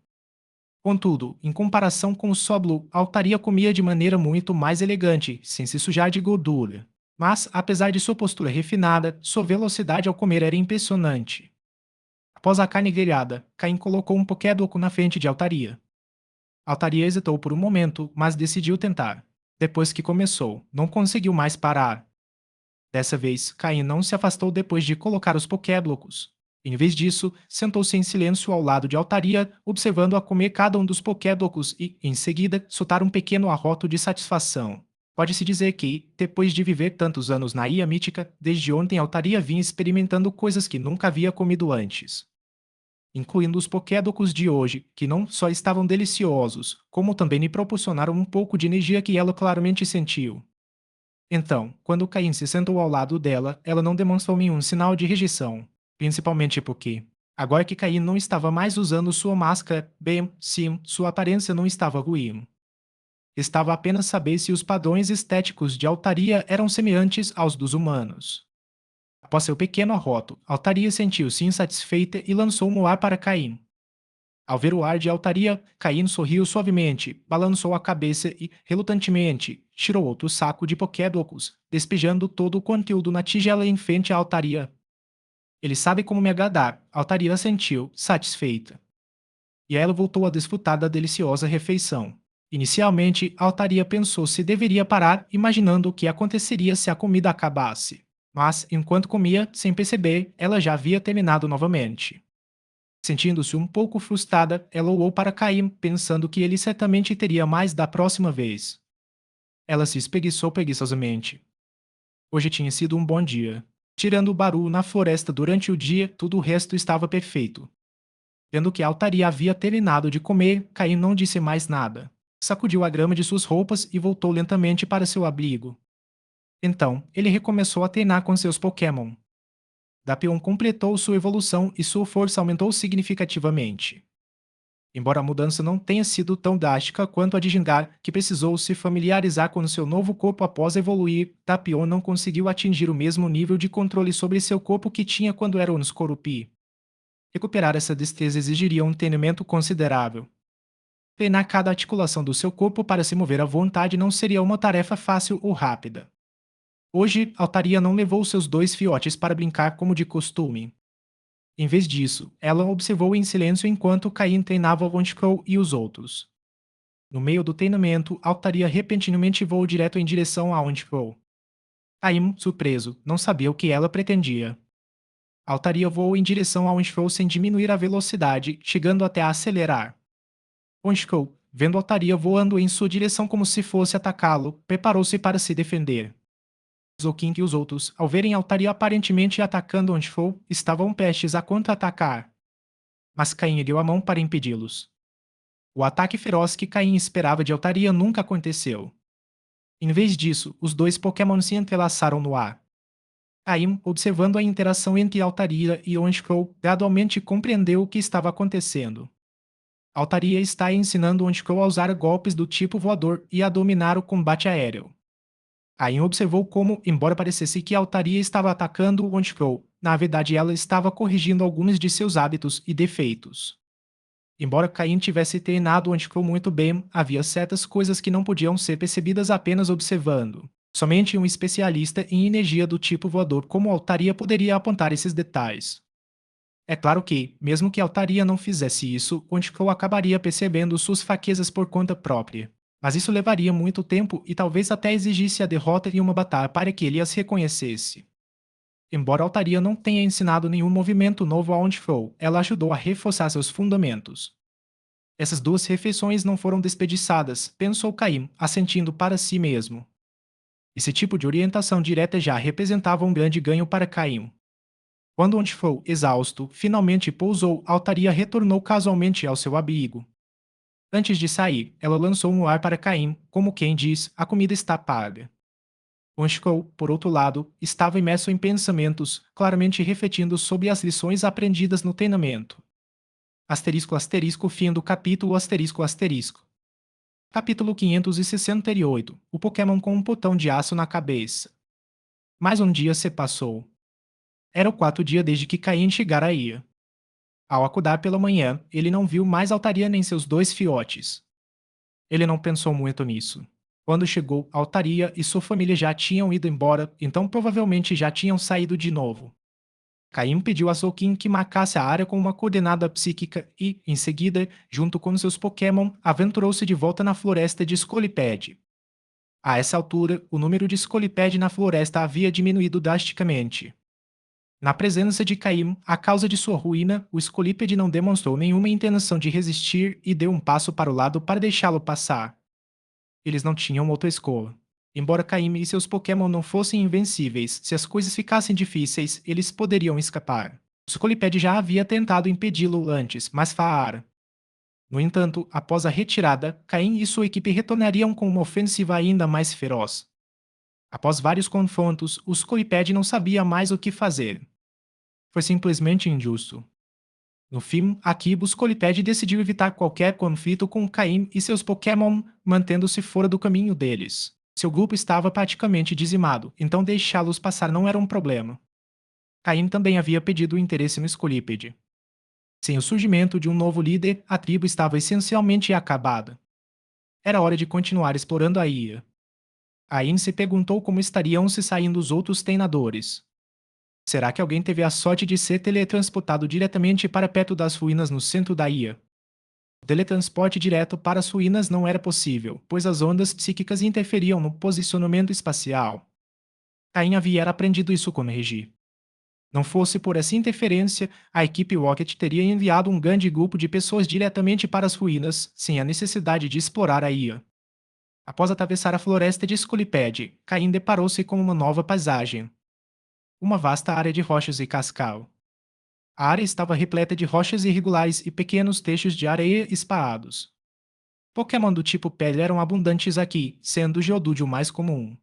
Contudo, em comparação com o Soblu, a Altaria comia de maneira muito mais elegante, sem se sujar de gordura. Mas, apesar de sua postura refinada, sua velocidade ao comer era impressionante. Após a carne grelhada, Caim colocou um pokédoco na frente de Altaria. Altaria hesitou por um momento, mas decidiu tentar. Depois que começou, não conseguiu mais parar. Dessa vez, Caim não se afastou depois de colocar os pokéblocos. Em vez disso, sentou-se em silêncio ao lado de Altaria, observando-a comer cada um dos pokéblocos e, em seguida, soltar um pequeno arroto de satisfação. Pode-se dizer que, depois de viver tantos anos na Ilha Mítica, desde ontem Altaria vinha experimentando coisas que nunca havia comido antes, incluindo os pokédocos de hoje, que não só estavam deliciosos, como também lhe proporcionaram um pouco de energia que ela claramente sentiu. Então, quando Caim se sentou ao lado dela, ela não demonstrou nenhum sinal de rejeição, principalmente porque, agora que Caim não estava mais usando sua máscara, bem, sim, sua aparência não estava ruim. Estava apenas saber se os padrões estéticos de Altaria eram semelhantes aos dos humanos. Após seu pequeno arroto, Altaria sentiu-se insatisfeita e lançou um ar para Caim. Ao ver o ar de Altaria, Caim sorriu suavemente, balançou a cabeça e, relutantemente, tirou outro saco de pokéblocos, despejando todo o conteúdo na tigela em frente à Altaria. Ele sabe como me agradar, Altaria sentiu, satisfeita. E ela voltou a desfrutar da deliciosa refeição. Inicialmente, Altaria pensou se deveria parar, imaginando o que aconteceria se a comida acabasse. Mas, enquanto comia, sem perceber, ela já havia terminado novamente. Sentindo-se um pouco frustrada, ela olhou para Caim, pensando que ele certamente teria mais da próxima vez. Ela se espreguiçou preguiçosamente. Hoje tinha sido um bom dia. Tirando o barulho na floresta durante o dia, tudo o resto estava perfeito. Vendo que Altaria havia terminado de comer, Caim não disse mais nada. Sacudiu a grama de suas roupas e voltou lentamente para seu abrigo. Então, ele recomeçou a treinar com seus Pokémon. Dapion completou sua evolução e sua força aumentou significativamente. Embora a mudança não tenha sido tão drástica quanto a de Gingar, que precisou se familiarizar com seu novo corpo após evoluir, Tapion não conseguiu atingir o mesmo nível de controle sobre seu corpo que tinha quando era um Skorupi. Recuperar essa destreza exigiria um treinamento considerável. Treinar cada articulação do seu corpo para se mover à vontade não seria uma tarefa fácil ou rápida. Hoje, Altaria não levou seus dois filhotes para brincar como de costume. Em vez disso, ela observou em silêncio enquanto Caim treinava Vonticrow e os outros. No meio do treinamento, Altaria repentinamente voou direto em direção a Vonticrow. Caim, surpreso, não sabia o que ela pretendia. Altaria voou em direção a Vonticrow sem diminuir a velocidade, chegando até a acelerar. Vonticrow, vendo Altaria voando em sua direção como se fosse atacá-lo, preparou-se para se defender. Zolkin e os outros, ao verem Altaria aparentemente atacando Ontifou, estavam prestes a contra-atacar. Mas Caim ergueu a mão para impedi-los. O ataque feroz que Caim esperava de Altaria nunca aconteceu. Em vez disso, os dois Pokémon se entrelaçaram no ar. Caim, observando a interação entre Altaria e Ontifou, gradualmente compreendeu o que estava acontecendo. Altaria está ensinando Ontifou a usar golpes do tipo voador e a dominar o combate aéreo. Caim observou como, embora parecesse que Altaria estava atacando o Ontifou, na verdade ela estava corrigindo alguns de seus hábitos e defeitos. Embora Caim tivesse treinado o Ontifou muito bem, havia certas coisas que não podiam ser percebidas apenas observando. Somente um especialista em energia do tipo voador como Altaria poderia apontar esses detalhes. É claro que, mesmo que Altaria não fizesse isso, Ontifou acabaria percebendo suas fraquezas por conta própria. Mas isso levaria muito tempo e talvez até exigisse a derrota em uma batalha para que ele as reconhecesse. Embora Altaria não tenha ensinado nenhum movimento novo a Ontifou, ela ajudou a reforçar seus fundamentos. Essas duas refeições não foram desperdiçadas, pensou Caim, assentindo para si mesmo. Esse tipo de orientação direta já representava um grande ganho para Caim. Quando Ontifou, exausto, finalmente pousou, Altaria retornou casualmente ao seu abrigo. Antes de sair, ela lançou um ar para Caim, como quem diz, a comida está paga. Onchkou, por outro lado, estava imerso em pensamentos, claramente refletindo sobre as lições aprendidas no treinamento. Asterisco asterisco fim do capítulo asterisco asterisco. Capítulo 568. O Pokémon com um botão de aço na cabeça. Mais um dia se passou. Era o quarto dia desde que Caim chegara a ilha. Ao acordar pela manhã, ele não viu mais Altaria nem seus dois filhotes. Ele não pensou muito nisso. Quando chegou, Altaria e sua família já tinham ido embora, então provavelmente já tinham saído de novo. Caim pediu a Zolkin que marcasse a área com uma coordenada psíquica e, em seguida, junto com seus Pokémon, aventurou-se de volta na floresta de Scolipede. A essa altura, o número de Scolipede na floresta havia diminuído drasticamente. Na presença de Caim, a causa de sua ruína, o Scolipede não demonstrou nenhuma intenção de resistir e deu um passo para o lado para deixá-lo passar. Eles não tinham outra escolha. Embora Caim e seus Pokémon não fossem invencíveis, se as coisas ficassem difíceis, eles poderiam escapar. O Scolipede já havia tentado impedi-lo antes, mas falhara. No entanto, após a retirada, Caim e sua equipe retornariam com uma ofensiva ainda mais feroz. Após vários confrontos, o Scolipede não sabia mais o que fazer. Foi simplesmente injusto. No fim, Akibo Scolipede decidiu evitar qualquer conflito com Caim e seus Pokémon, mantendo-se fora do caminho deles. Seu grupo estava praticamente dizimado, então deixá-los passar não era um problema. Caim também havia pedido interesse no Scolipede. Sem o surgimento de um novo líder, a tribo estava essencialmente acabada. Era hora de continuar explorando a ilha. Ain se perguntou como estariam se saindo os outros treinadores. Será que alguém teve a sorte de ser teletransportado diretamente para perto das ruínas no centro da ilha? O teletransporte direto para as ruínas não era possível, pois as ondas psíquicas interferiam no posicionamento espacial. Caim havia aprendido isso com Regi. Não fosse por essa interferência, a equipe Rocket teria enviado um grande grupo de pessoas diretamente para as ruínas, sem a necessidade de explorar a ilha. Após atravessar a floresta de Scolipede, Caim deparou-se com uma nova paisagem. Uma vasta área de rochas e cascal. A área estava repleta de rochas irregulares e pequenos trechos de areia espalhados. Pokémon do tipo Pele eram abundantes aqui, sendo o Geodude o mais comum.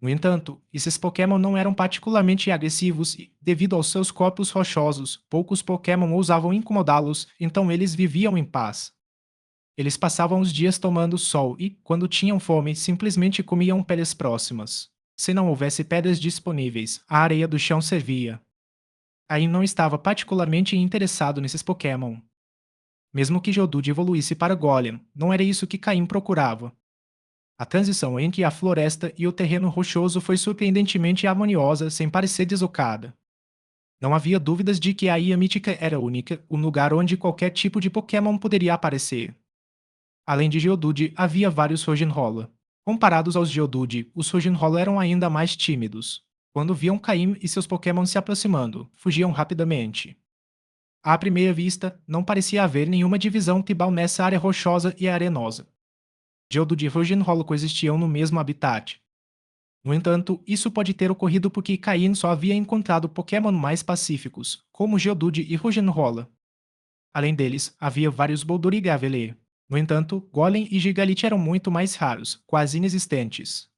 No entanto, esses Pokémon não eram particularmente agressivos e, devido aos seus corpos rochosos, poucos Pokémon ousavam incomodá-los, então eles viviam em paz. Eles passavam os dias tomando sol e, quando tinham fome, simplesmente comiam pedras próximas. Se não houvesse pedras disponíveis, a areia do chão servia. Caim não estava particularmente interessado nesses Pokémon. Mesmo que Geodude evoluísse para Golem, não era isso que Caim procurava. A transição entre a floresta e o terreno rochoso foi surpreendentemente harmoniosa, sem parecer deslocada. Não havia dúvidas de que a ilha mítica era única, um lugar onde qualquer tipo de Pokémon poderia aparecer. Além de Geodude, havia vários Roggenrola. Comparados aos Geodude, os Roggenrola eram ainda mais tímidos. Quando viam Caim e seus Pokémon se aproximando, fugiam rapidamente. À primeira vista, não parecia haver nenhuma divisão tribal nessa área rochosa e arenosa. Geodude e Roggenrola coexistiam no mesmo habitat. No entanto, isso pode ter ocorrido porque Caim só havia encontrado Pokémon mais pacíficos, como Geodude e Roggenrola. Além deles, havia vários Boldore e Graveler. No entanto, Golem e Gigalith eram muito mais raros, quase inexistentes.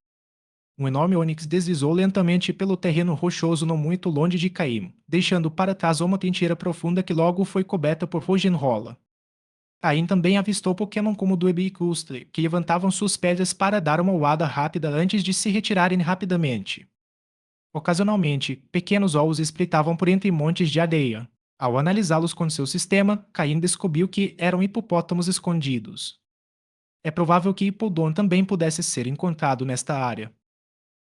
Um enorme Onix deslizou lentamente pelo terreno rochoso não muito longe de Caim, deixando para trás uma trincheira profunda que logo foi coberta por Roggenrola. Caim também avistou Pokémon como Dwebby e Clustre, que levantavam suas pedras para dar uma voada rápida antes de se retirarem rapidamente. Ocasionalmente, pequenos ovos espreitavam por entre montes de areia. Ao analisá-los com seu sistema, Caim descobriu que eram hipopótamos escondidos. É provável que Hippodon também pudesse ser encontrado nesta área.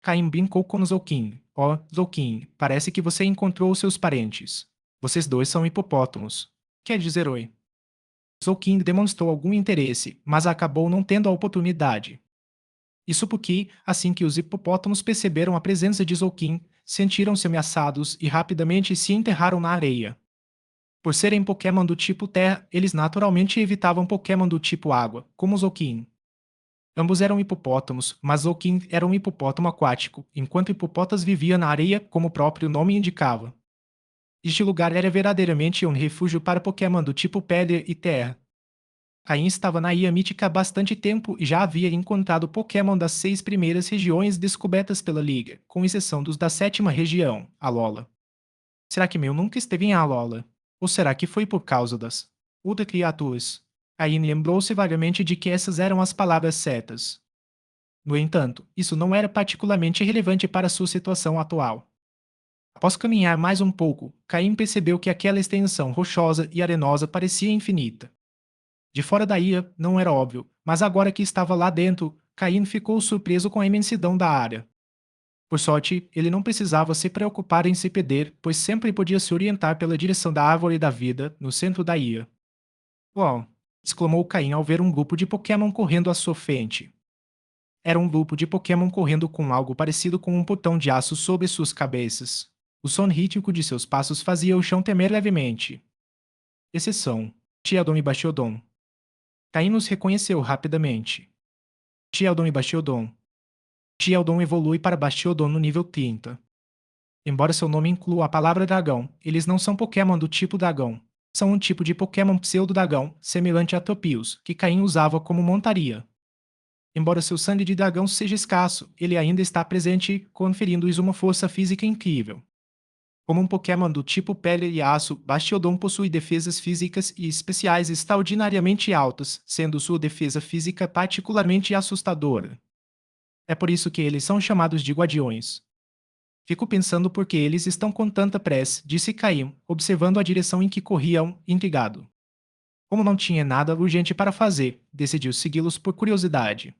Caim brincou com Zoukin. Ó, Zoukin, parece que você encontrou os seus parentes. Vocês dois são hipopótamos. Quer dizer oi. Zoukin demonstrou algum interesse, mas acabou não tendo a oportunidade. Isso porque, assim que os hipopótamos perceberam a presença de Zoukin, sentiram-se ameaçados e rapidamente se enterraram na areia. Por serem Pokémon do tipo Terra, eles naturalmente evitavam Pokémon do tipo Água, como Zoukin. Ambos eram hipopótamos, mas Zoukin era um hipopótamo aquático, enquanto Hippopotas vivia na areia, como o próprio nome indicava. Este lugar era verdadeiramente um refúgio para Pokémon do tipo Pedra e Terra. Caim estava na ilha mítica há bastante tempo e já havia encontrado Pokémon das 6 primeiras regiões descobertas pela Liga, com exceção dos da 7ª região, Alola. Será que Mew nunca esteve em Alola? Ou será que foi por causa das Ultra Criaturas? Caim lembrou-se vagamente de que essas eram as palavras certas. No entanto, isso não era particularmente relevante para sua situação atual. Após caminhar mais um pouco, Caim percebeu que aquela extensão rochosa e arenosa parecia infinita. De fora da ilha, não era óbvio, mas agora que estava lá dentro, Caim ficou surpreso com a imensidão da área. Por sorte, ele não precisava se preocupar em se perder, pois sempre podia se orientar pela direção da Árvore da Vida, no centro da ilha. Uau! Exclamou Caim ao ver um grupo de Pokémon correndo à sua frente. Era um grupo de Pokémon correndo com algo parecido com um botão de aço sobre suas cabeças. O som rítmico de seus passos fazia o chão tremer levemente. Exceção: Sheldon e Bastiodon. Caim nos reconheceu rapidamente. Sheldon e Bastiodon. Geldon evolui para Bastiodon no nível 30. Embora seu nome inclua a palavra dragão, eles não são Pokémon do tipo dragão. São um tipo de Pokémon pseudo-dragão, semelhante a Tropius, que Caim usava como montaria. Embora seu sangue de dragão seja escasso, ele ainda está presente, conferindo-lhes uma força física incrível. Como um Pokémon do tipo pele e aço, Bastiodon possui defesas físicas e especiais extraordinariamente altas, sendo sua defesa física particularmente assustadora. É por isso que eles são chamados de guardiões. Fico pensando por que eles estão com tanta pressa, disse Caim, observando a direção em que corriam, intrigado. Como não tinha nada urgente para fazer, decidiu segui-los por curiosidade.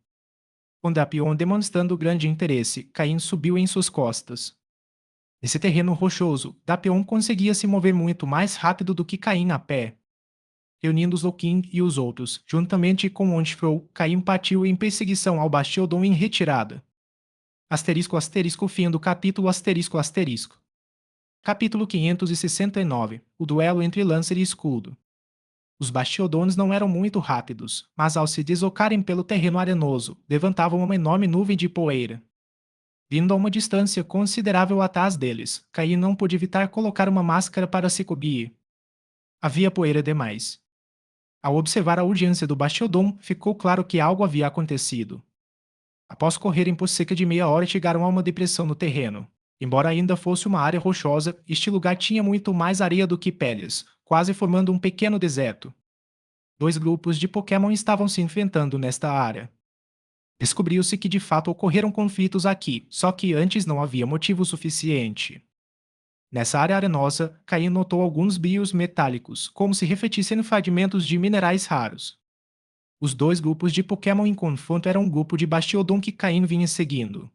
Com Drapion demonstrando grande interesse, Caim subiu em suas costas. Nesse terreno rochoso, Drapion conseguia se mover muito mais rápido do que Caim a pé. Reunindo os Lokin e os outros, juntamente com Ontifro, Caim partiu em perseguição ao Bastiodon em retirada. Asterisco asterisco fim do capítulo asterisco asterisco. Capítulo 569. O duelo entre Lancer e Escudo. Os Bastiodones não eram muito rápidos, mas ao se deslocarem pelo terreno arenoso, levantavam uma enorme nuvem de poeira. Vindo a uma distância considerável atrás deles, Caim não pôde evitar colocar uma máscara para se cobrir. Havia poeira demais. Ao observar a urgência do Bastiodon, ficou claro que algo havia acontecido. Após correrem por cerca de meia hora, chegaram a uma depressão no terreno. Embora ainda fosse uma área rochosa, este lugar tinha muito mais areia do que pedras, quase formando um pequeno deserto. Dois grupos de Pokémon estavam se enfrentando nesta área. Descobriu-se que de fato ocorreram conflitos aqui, só que antes não havia motivo suficiente. Nessa área arenosa, Caim notou alguns brilhos metálicos, como se refletissem fragmentos de minerais raros. Os dois grupos de Pokémon em confronto eram um grupo de Bastiodon que Caim vinha seguindo.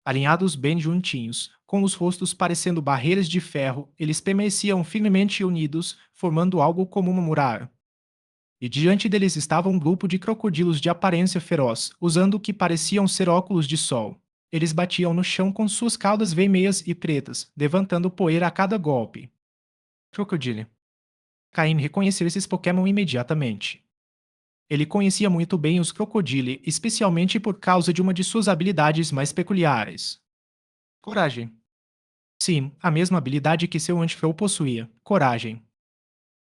Alinhados bem juntinhos, com os rostos parecendo barreiras de ferro, eles permaneciam firmemente unidos, formando algo como uma muralha. E diante deles estava um grupo de crocodilos de aparência feroz, usando o que pareciam ser óculos de sol. Eles batiam no chão com suas caudas vermelhas e pretas, levantando poeira a cada golpe. Crocodile. Caim reconheceu esses Pokémon imediatamente. Ele conhecia muito bem os Crocodile, especialmente por causa de uma de suas habilidades mais peculiares. Coragem. Sim, a mesma habilidade que seu Antiflow possuía, coragem.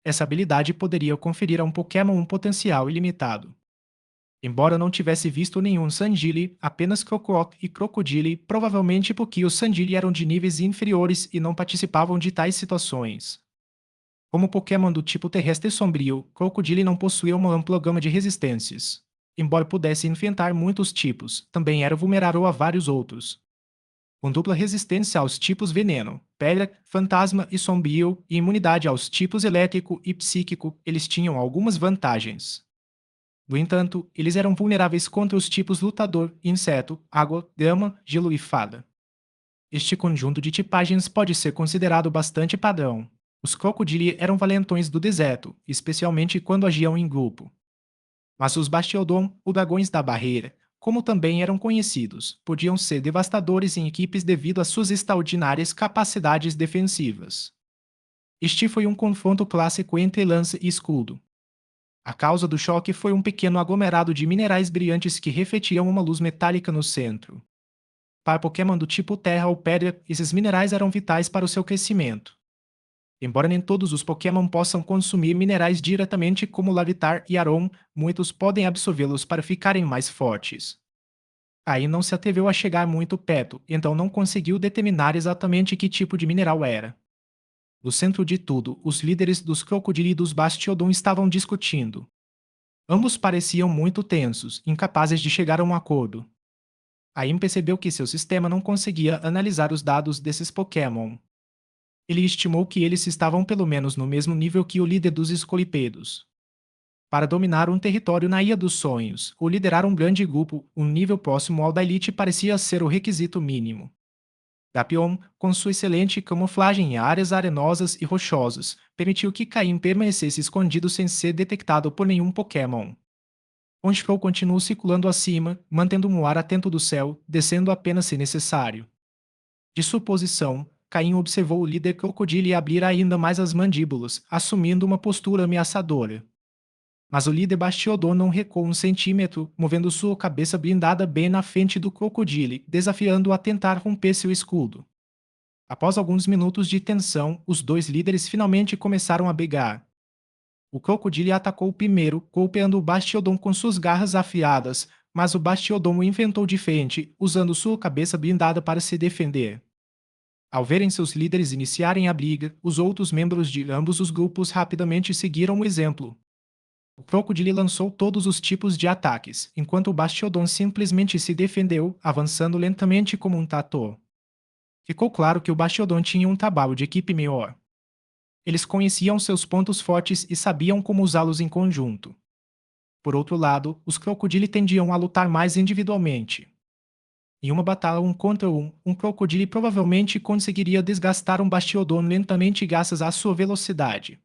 Essa habilidade poderia conferir a um Pokémon um potencial ilimitado. Embora não tivesse visto nenhum Sandile, apenas Crocodile e Crocodile, provavelmente porque os Sandile eram de níveis inferiores e não participavam de tais situações. Como Pokémon do tipo terrestre sombrio, Crocodile não possuía uma ampla gama de resistências. Embora pudesse enfrentar muitos tipos, também era vulnerável a vários outros. Com dupla resistência aos tipos veneno, pedra, fantasma e sombrio, e imunidade aos tipos elétrico e psíquico, eles tinham algumas vantagens. No entanto, eles eram vulneráveis contra os tipos lutador, inseto, água, grama, gelo e fada. Este conjunto de tipagens pode ser considerado bastante padrão. Os Crocodile eram valentões do deserto, especialmente quando agiam em grupo. Mas os Bastiodon, os dragões da barreira, como também eram conhecidos, podiam ser devastadores em equipes devido às suas extraordinárias capacidades defensivas. Este foi um confronto clássico entre lança e escudo. A causa do choque foi um pequeno aglomerado de minerais brilhantes que refletiam uma luz metálica no centro. Para Pokémon do tipo terra ou pedra, esses minerais eram vitais para o seu crescimento. Embora nem todos os Pokémon possam consumir minerais diretamente como Larvitar e Aron, muitos podem absorvê-los para ficarem mais fortes. Aí não se atreveu a chegar muito perto, então não conseguiu determinar exatamente que tipo de mineral era. No centro de tudo, os líderes dos Crocodile e dos Bastiodon estavam discutindo. Ambos pareciam muito tensos, incapazes de chegar a um acordo. Aim percebeu que seu sistema não conseguia analisar os dados desses Pokémon. Ele estimou que eles estavam pelo menos no mesmo nível que o líder dos Escolipedros. Para dominar um território na Ilha dos Sonhos, ou liderar um grande grupo, um nível próximo ao da elite parecia ser o requisito mínimo. Drapion, com sua excelente camuflagem em áreas arenosas e rochosas, permitiu que Caim permanecesse escondido sem ser detectado por nenhum Pokémon. Ontiflow continuou circulando acima, mantendo um ar atento do céu, descendo apenas se necessário. De sua posição, Caim observou o líder Crocodile abrir ainda mais as mandíbulas, assumindo uma postura ameaçadora. Mas o líder Bastiodon não recuou um centímetro, movendo sua cabeça blindada bem na frente do crocodilo, desafiando-o a tentar romper seu escudo. Após alguns minutos de tensão, os dois líderes finalmente começaram a brigar. O crocodilo atacou primeiro, golpeando o Bastiodon com suas garras afiadas, mas o Bastiodon o inventou diferente, usando sua cabeça blindada para se defender. Ao verem seus líderes iniciarem a briga, os outros membros de ambos os grupos rapidamente seguiram o exemplo. O crocodilo lançou todos os tipos de ataques, enquanto o Bastiodon simplesmente se defendeu, avançando lentamente como um tatu. Ficou claro que o Bastiodon tinha um trabalho de equipe melhor. Eles conheciam seus pontos fortes e sabiam como usá-los em conjunto. Por outro lado, os crocodilo tendiam a lutar mais individualmente. Em uma batalha contra um crocodilo provavelmente conseguiria desgastar um Bastiodon lentamente graças à sua velocidade.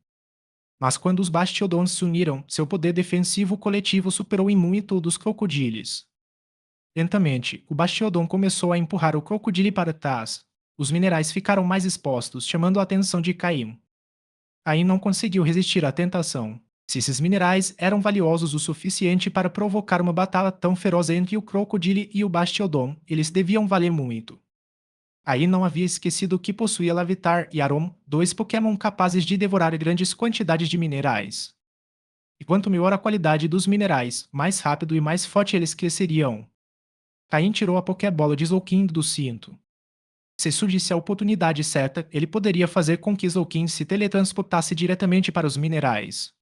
Mas quando os Bastiodons se uniram, seu poder defensivo coletivo superou em muito o dos crocodilos. Lentamente, o Bastiodon começou a empurrar o crocodilo para trás. Os minerais ficaram mais expostos, chamando a atenção de Caim. Caim não conseguiu resistir à tentação. Se esses minerais eram valiosos o suficiente para provocar uma batalha tão feroz entre o crocodilo e o Bastiodon, eles deviam valer muito. Aí não havia esquecido que possuía Lavitar e Arom, dois Pokémon capazes de devorar grandes quantidades de minerais. E quanto maior a qualidade dos minerais, mais rápido e mais forte eles cresceriam. Caim tirou a Pokébola de Zolkin do cinto. Se surgisse a oportunidade certa, ele poderia fazer com que Zolkin se teletransportasse diretamente para os minerais.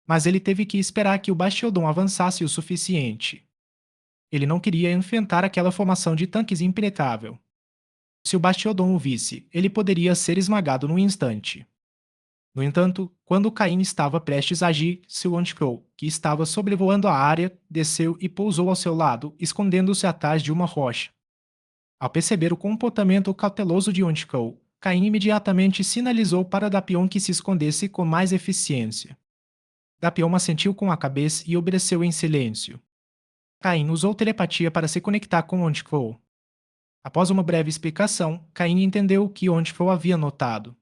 Mas ele teve que esperar que o Bastiodon avançasse o suficiente. Ele não queria enfrentar aquela formação de tanques impenetrável. Se o Bastiodon o visse, ele poderia ser esmagado num instante. No entanto, quando Caim estava prestes a agir, seu Anticrow, que estava sobrevoando a área, desceu e pousou ao seu lado, escondendo-se atrás de uma rocha. Ao perceber o comportamento cauteloso de Anticrow, Caim imediatamente sinalizou para Dapion que se escondesse com mais eficiência. Dapion assentiu com a cabeça e obedeceu em silêncio. Caim usou telepatia para se conectar com Anticrow. Após uma breve explicação, Caim entendeu o que Ontifou havia notado.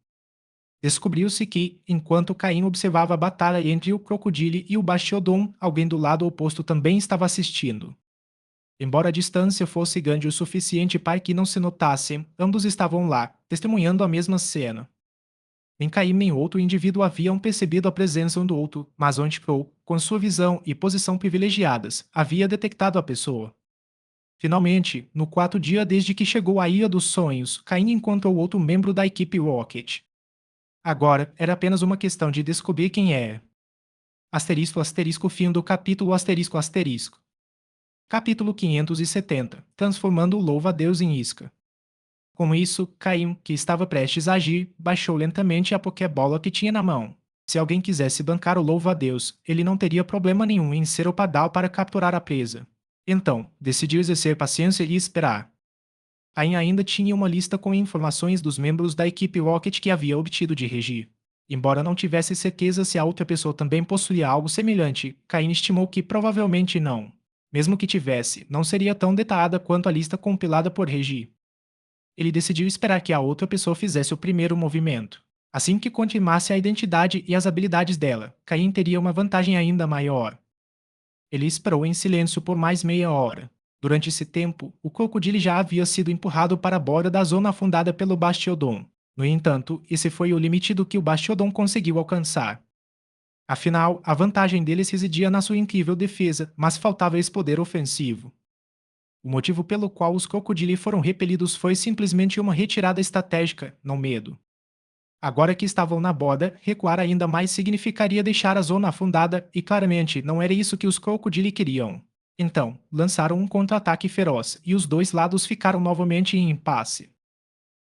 Descobriu-se que, enquanto Caim observava a batalha entre o crocodilo e o Bastiodon, alguém do lado oposto também estava assistindo. Embora a distância fosse grande o suficiente para que não se notasse, ambos estavam lá, testemunhando a mesma cena. Nem Caim nem outro indivíduo haviam percebido a presença um do outro, mas Ontifou, com sua visão e posição privilegiadas, havia detectado a pessoa. Finalmente, no quarto dia desde que chegou à Ilha dos Sonhos, Caim encontrou outro membro da equipe Rocket. Agora, era apenas uma questão de descobrir quem é. Asterisco asterisco fim do capítulo asterisco asterisco. Capítulo 570. Transformando o louva-a-Deus em isca. Com isso, Caim, que estava prestes a agir, baixou lentamente a Pokébola que tinha na mão. Se alguém quisesse bancar o louva-a-Deus, ele não teria problema nenhum em ser o padal para capturar a presa. Então, decidiu exercer paciência e esperar. Caim ainda tinha uma lista com informações dos membros da equipe Rocket que havia obtido de Regi. Embora não tivesse certeza se a outra pessoa também possuía algo semelhante, Caim estimou que provavelmente não. Mesmo que tivesse, não seria tão detalhada quanto a lista compilada por Regi. Ele decidiu esperar que a outra pessoa fizesse o primeiro movimento. Assim que confirmasse a identidade e as habilidades dela, Caim teria uma vantagem ainda maior. Ele esperou em silêncio por mais meia hora. Durante esse tempo, o crocodilo já havia sido empurrado para a borda da zona afundada pelo Bastiodon. No entanto, esse foi o limite do que o Bastiodon conseguiu alcançar. Afinal, a vantagem deles residia na sua incrível defesa, mas faltava esse poder ofensivo. O motivo pelo qual os crocodilos foram repelidos foi simplesmente uma retirada estratégica, não medo. Agora que estavam na borda, recuar ainda mais significaria deixar a zona afundada e claramente não era isso que os crocodilos queriam. Então, lançaram um contra-ataque feroz e os dois lados ficaram novamente em impasse.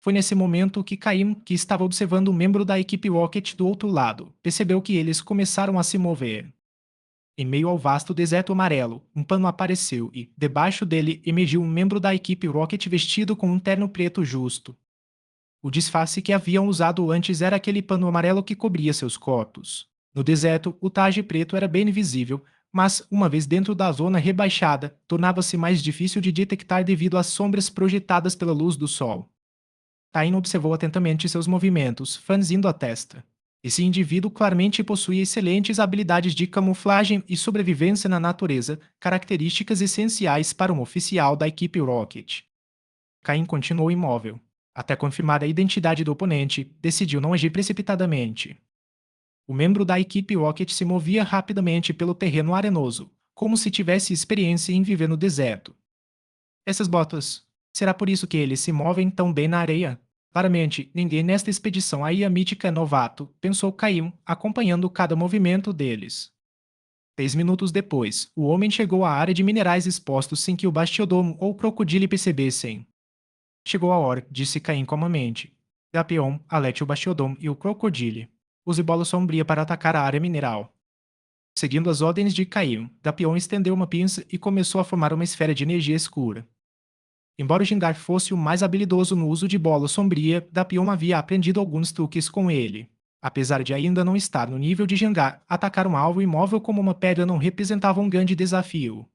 Foi nesse momento que Caim, que estava observando um membro da equipe Rocket do outro lado, percebeu que eles começaram a se mover. Em meio ao vasto deserto amarelo, um pano apareceu e, debaixo dele, emergiu um membro da equipe Rocket vestido com um terno preto justo. O disfarce que haviam usado antes era aquele pano amarelo que cobria seus corpos. No deserto, o traje preto era bem visível, mas, uma vez dentro da zona rebaixada, tornava-se mais difícil de detectar devido às sombras projetadas pela luz do sol. Caim observou atentamente seus movimentos, franzindo a testa. Esse indivíduo claramente possuía excelentes habilidades de camuflagem e sobrevivência na natureza, características essenciais para um oficial da equipe Rocket. Caim continuou imóvel. Até confirmar a identidade do oponente, decidiu não agir precipitadamente. O membro da equipe Rocket se movia rapidamente pelo terreno arenoso, como se tivesse experiência em viver no deserto. Essas botas. Será por isso que eles se movem tão bem na areia? Claramente, ninguém nesta expedição à Ilha Mítica é novato, pensou Caim, acompanhando cada movimento deles. 3 minutos depois, o homem chegou à área de minerais expostos sem que o Bastiodomo ou o Crocodile percebessem. Chegou a hora, disse Caim calmamente. Gapion, Alete o Bastiodon e o Crocodile. Use bola sombria para atacar a área mineral. Seguindo as ordens de Caim, Gapion estendeu uma pinça e começou a formar uma esfera de energia escura. Embora o Gingar fosse o mais habilidoso no uso de bola sombria, Gapion havia aprendido alguns truques com ele. Apesar de ainda não estar no nível de Gingar, atacar um alvo imóvel como uma pedra não representava um grande desafio.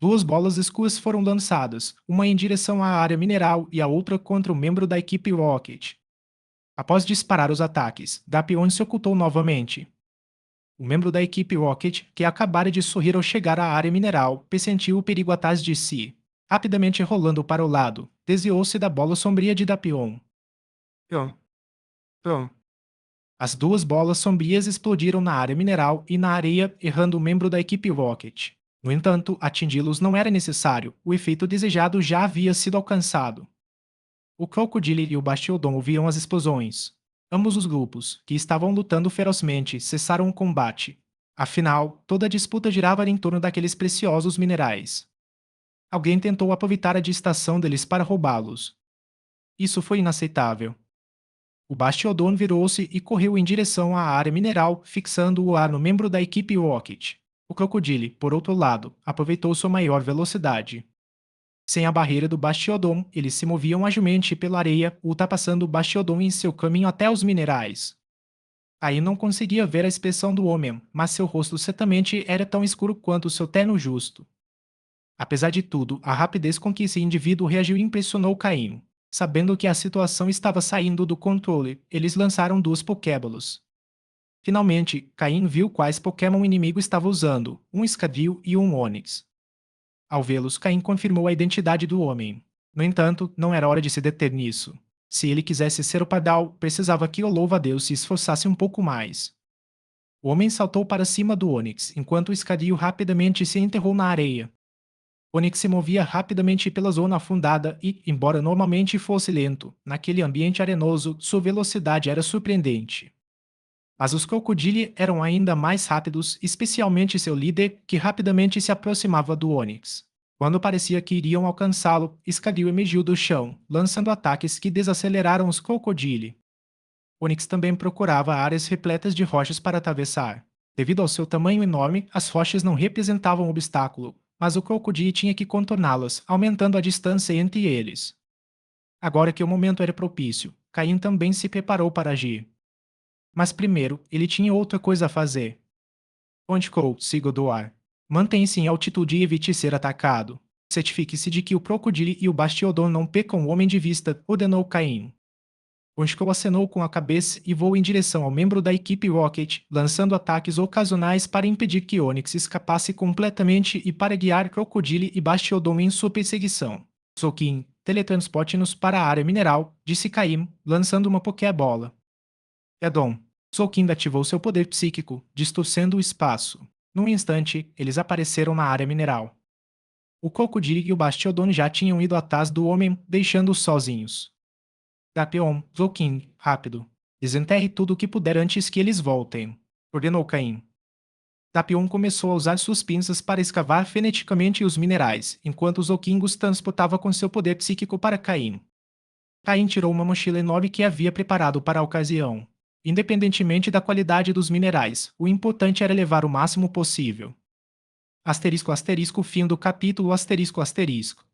Duas bolas escuras foram lançadas, uma em direção à área mineral e a outra contra o membro da equipe Rocket. Após disparar os ataques, Dapion se ocultou novamente. O membro da equipe Rocket, que acabara de sorrir ao chegar à área mineral, pressentiu o perigo atrás de si. Rapidamente rolando para o lado, desviou-se da bola sombria de Dapion. Pion, pion. As duas bolas sombrias explodiram na área mineral e na areia, errando o membro da equipe Rocket. No entanto, atingi-los não era necessário, o efeito desejado já havia sido alcançado. O Crocodile e o Bastiodon ouviram as explosões. Ambos os grupos, que estavam lutando ferozmente, cessaram o combate. Afinal, toda a disputa girava em torno daqueles preciosos minerais. Alguém tentou aproveitar a distração deles para roubá-los. Isso foi inaceitável. O Bastiodon virou-se e correu em direção à área mineral, fixando-o lá no membro da equipe Rocket. O Crocodile, por outro lado, aproveitou sua maior velocidade. Sem a barreira do Bastiodon, eles se moviam agilmente pela areia, ultrapassando o Bastiodon em seu caminho até os minerais. Aí não conseguia ver a expressão do homem, mas seu rosto certamente era tão escuro quanto seu terno justo. Apesar de tudo, a rapidez com que esse indivíduo reagiu impressionou Caim. Sabendo que a situação estava saindo do controle, eles lançaram duas Pokébolas. Finalmente, Caim viu quais Pokémon o inimigo estava usando, um Escavio e um Onix. Ao vê-los, Caim confirmou a identidade do homem. No entanto, não era hora de se deter nisso. Se ele quisesse ser o Pardal, precisava que o louva-a-Deus se esforçasse um pouco mais. O homem saltou para cima do Onix, enquanto o Escavio rapidamente se enterrou na areia. Onix se movia rapidamente pela zona afundada e, embora normalmente fosse lento, naquele ambiente arenoso, sua velocidade era surpreendente. Mas os Crocodile eram ainda mais rápidos, especialmente seu líder, que rapidamente se aproximava do Onix. Quando parecia que iriam alcançá-lo, Escavio emergiu do chão, lançando ataques que desaceleraram os Crocodile. Onix também procurava áreas repletas de rochas para atravessar. Devido ao seu tamanho enorme, as rochas não representavam um obstáculo, mas o Crocodile tinha que contorná-las, aumentando a distância entre eles. Agora que o momento era propício, Caim também se preparou para agir. Mas primeiro, ele tinha outra coisa a fazer. Ponticou, siga do ar. Mantenha-se em altitude e evite ser atacado. Certifique-se de que o Crocodile e o Bastiodon não percam o homem de vista, ordenou Caim. Ponticou acenou com a cabeça e voou em direção ao membro da equipe Rocket, lançando ataques ocasionais para impedir que Onix escapasse completamente e para guiar Crocodile e Bastiodon em sua perseguição. Sokin, teletransporte-nos para a área mineral, disse Caim, lançando uma Pokébola. Edom. Soulkind ativou seu poder psíquico, distorcendo o espaço. Num instante, eles apareceram na área mineral. O Crocodile e o Bastiodon já tinham ido atrás do homem, deixando-os sozinhos. Gapion, Soulkind, rápido. Desenterre tudo o que puder antes que eles voltem, ordenou Caim. Gapion começou a usar suas pinças para escavar freneticamente os minerais, enquanto Zolkin os transportava com seu poder psíquico para Caim. Caim tirou uma mochila enorme que havia preparado para a ocasião. Independentemente da qualidade dos minerais, o importante era levar o máximo possível. Asterisco asterisco fim do capítulo asterisco asterisco.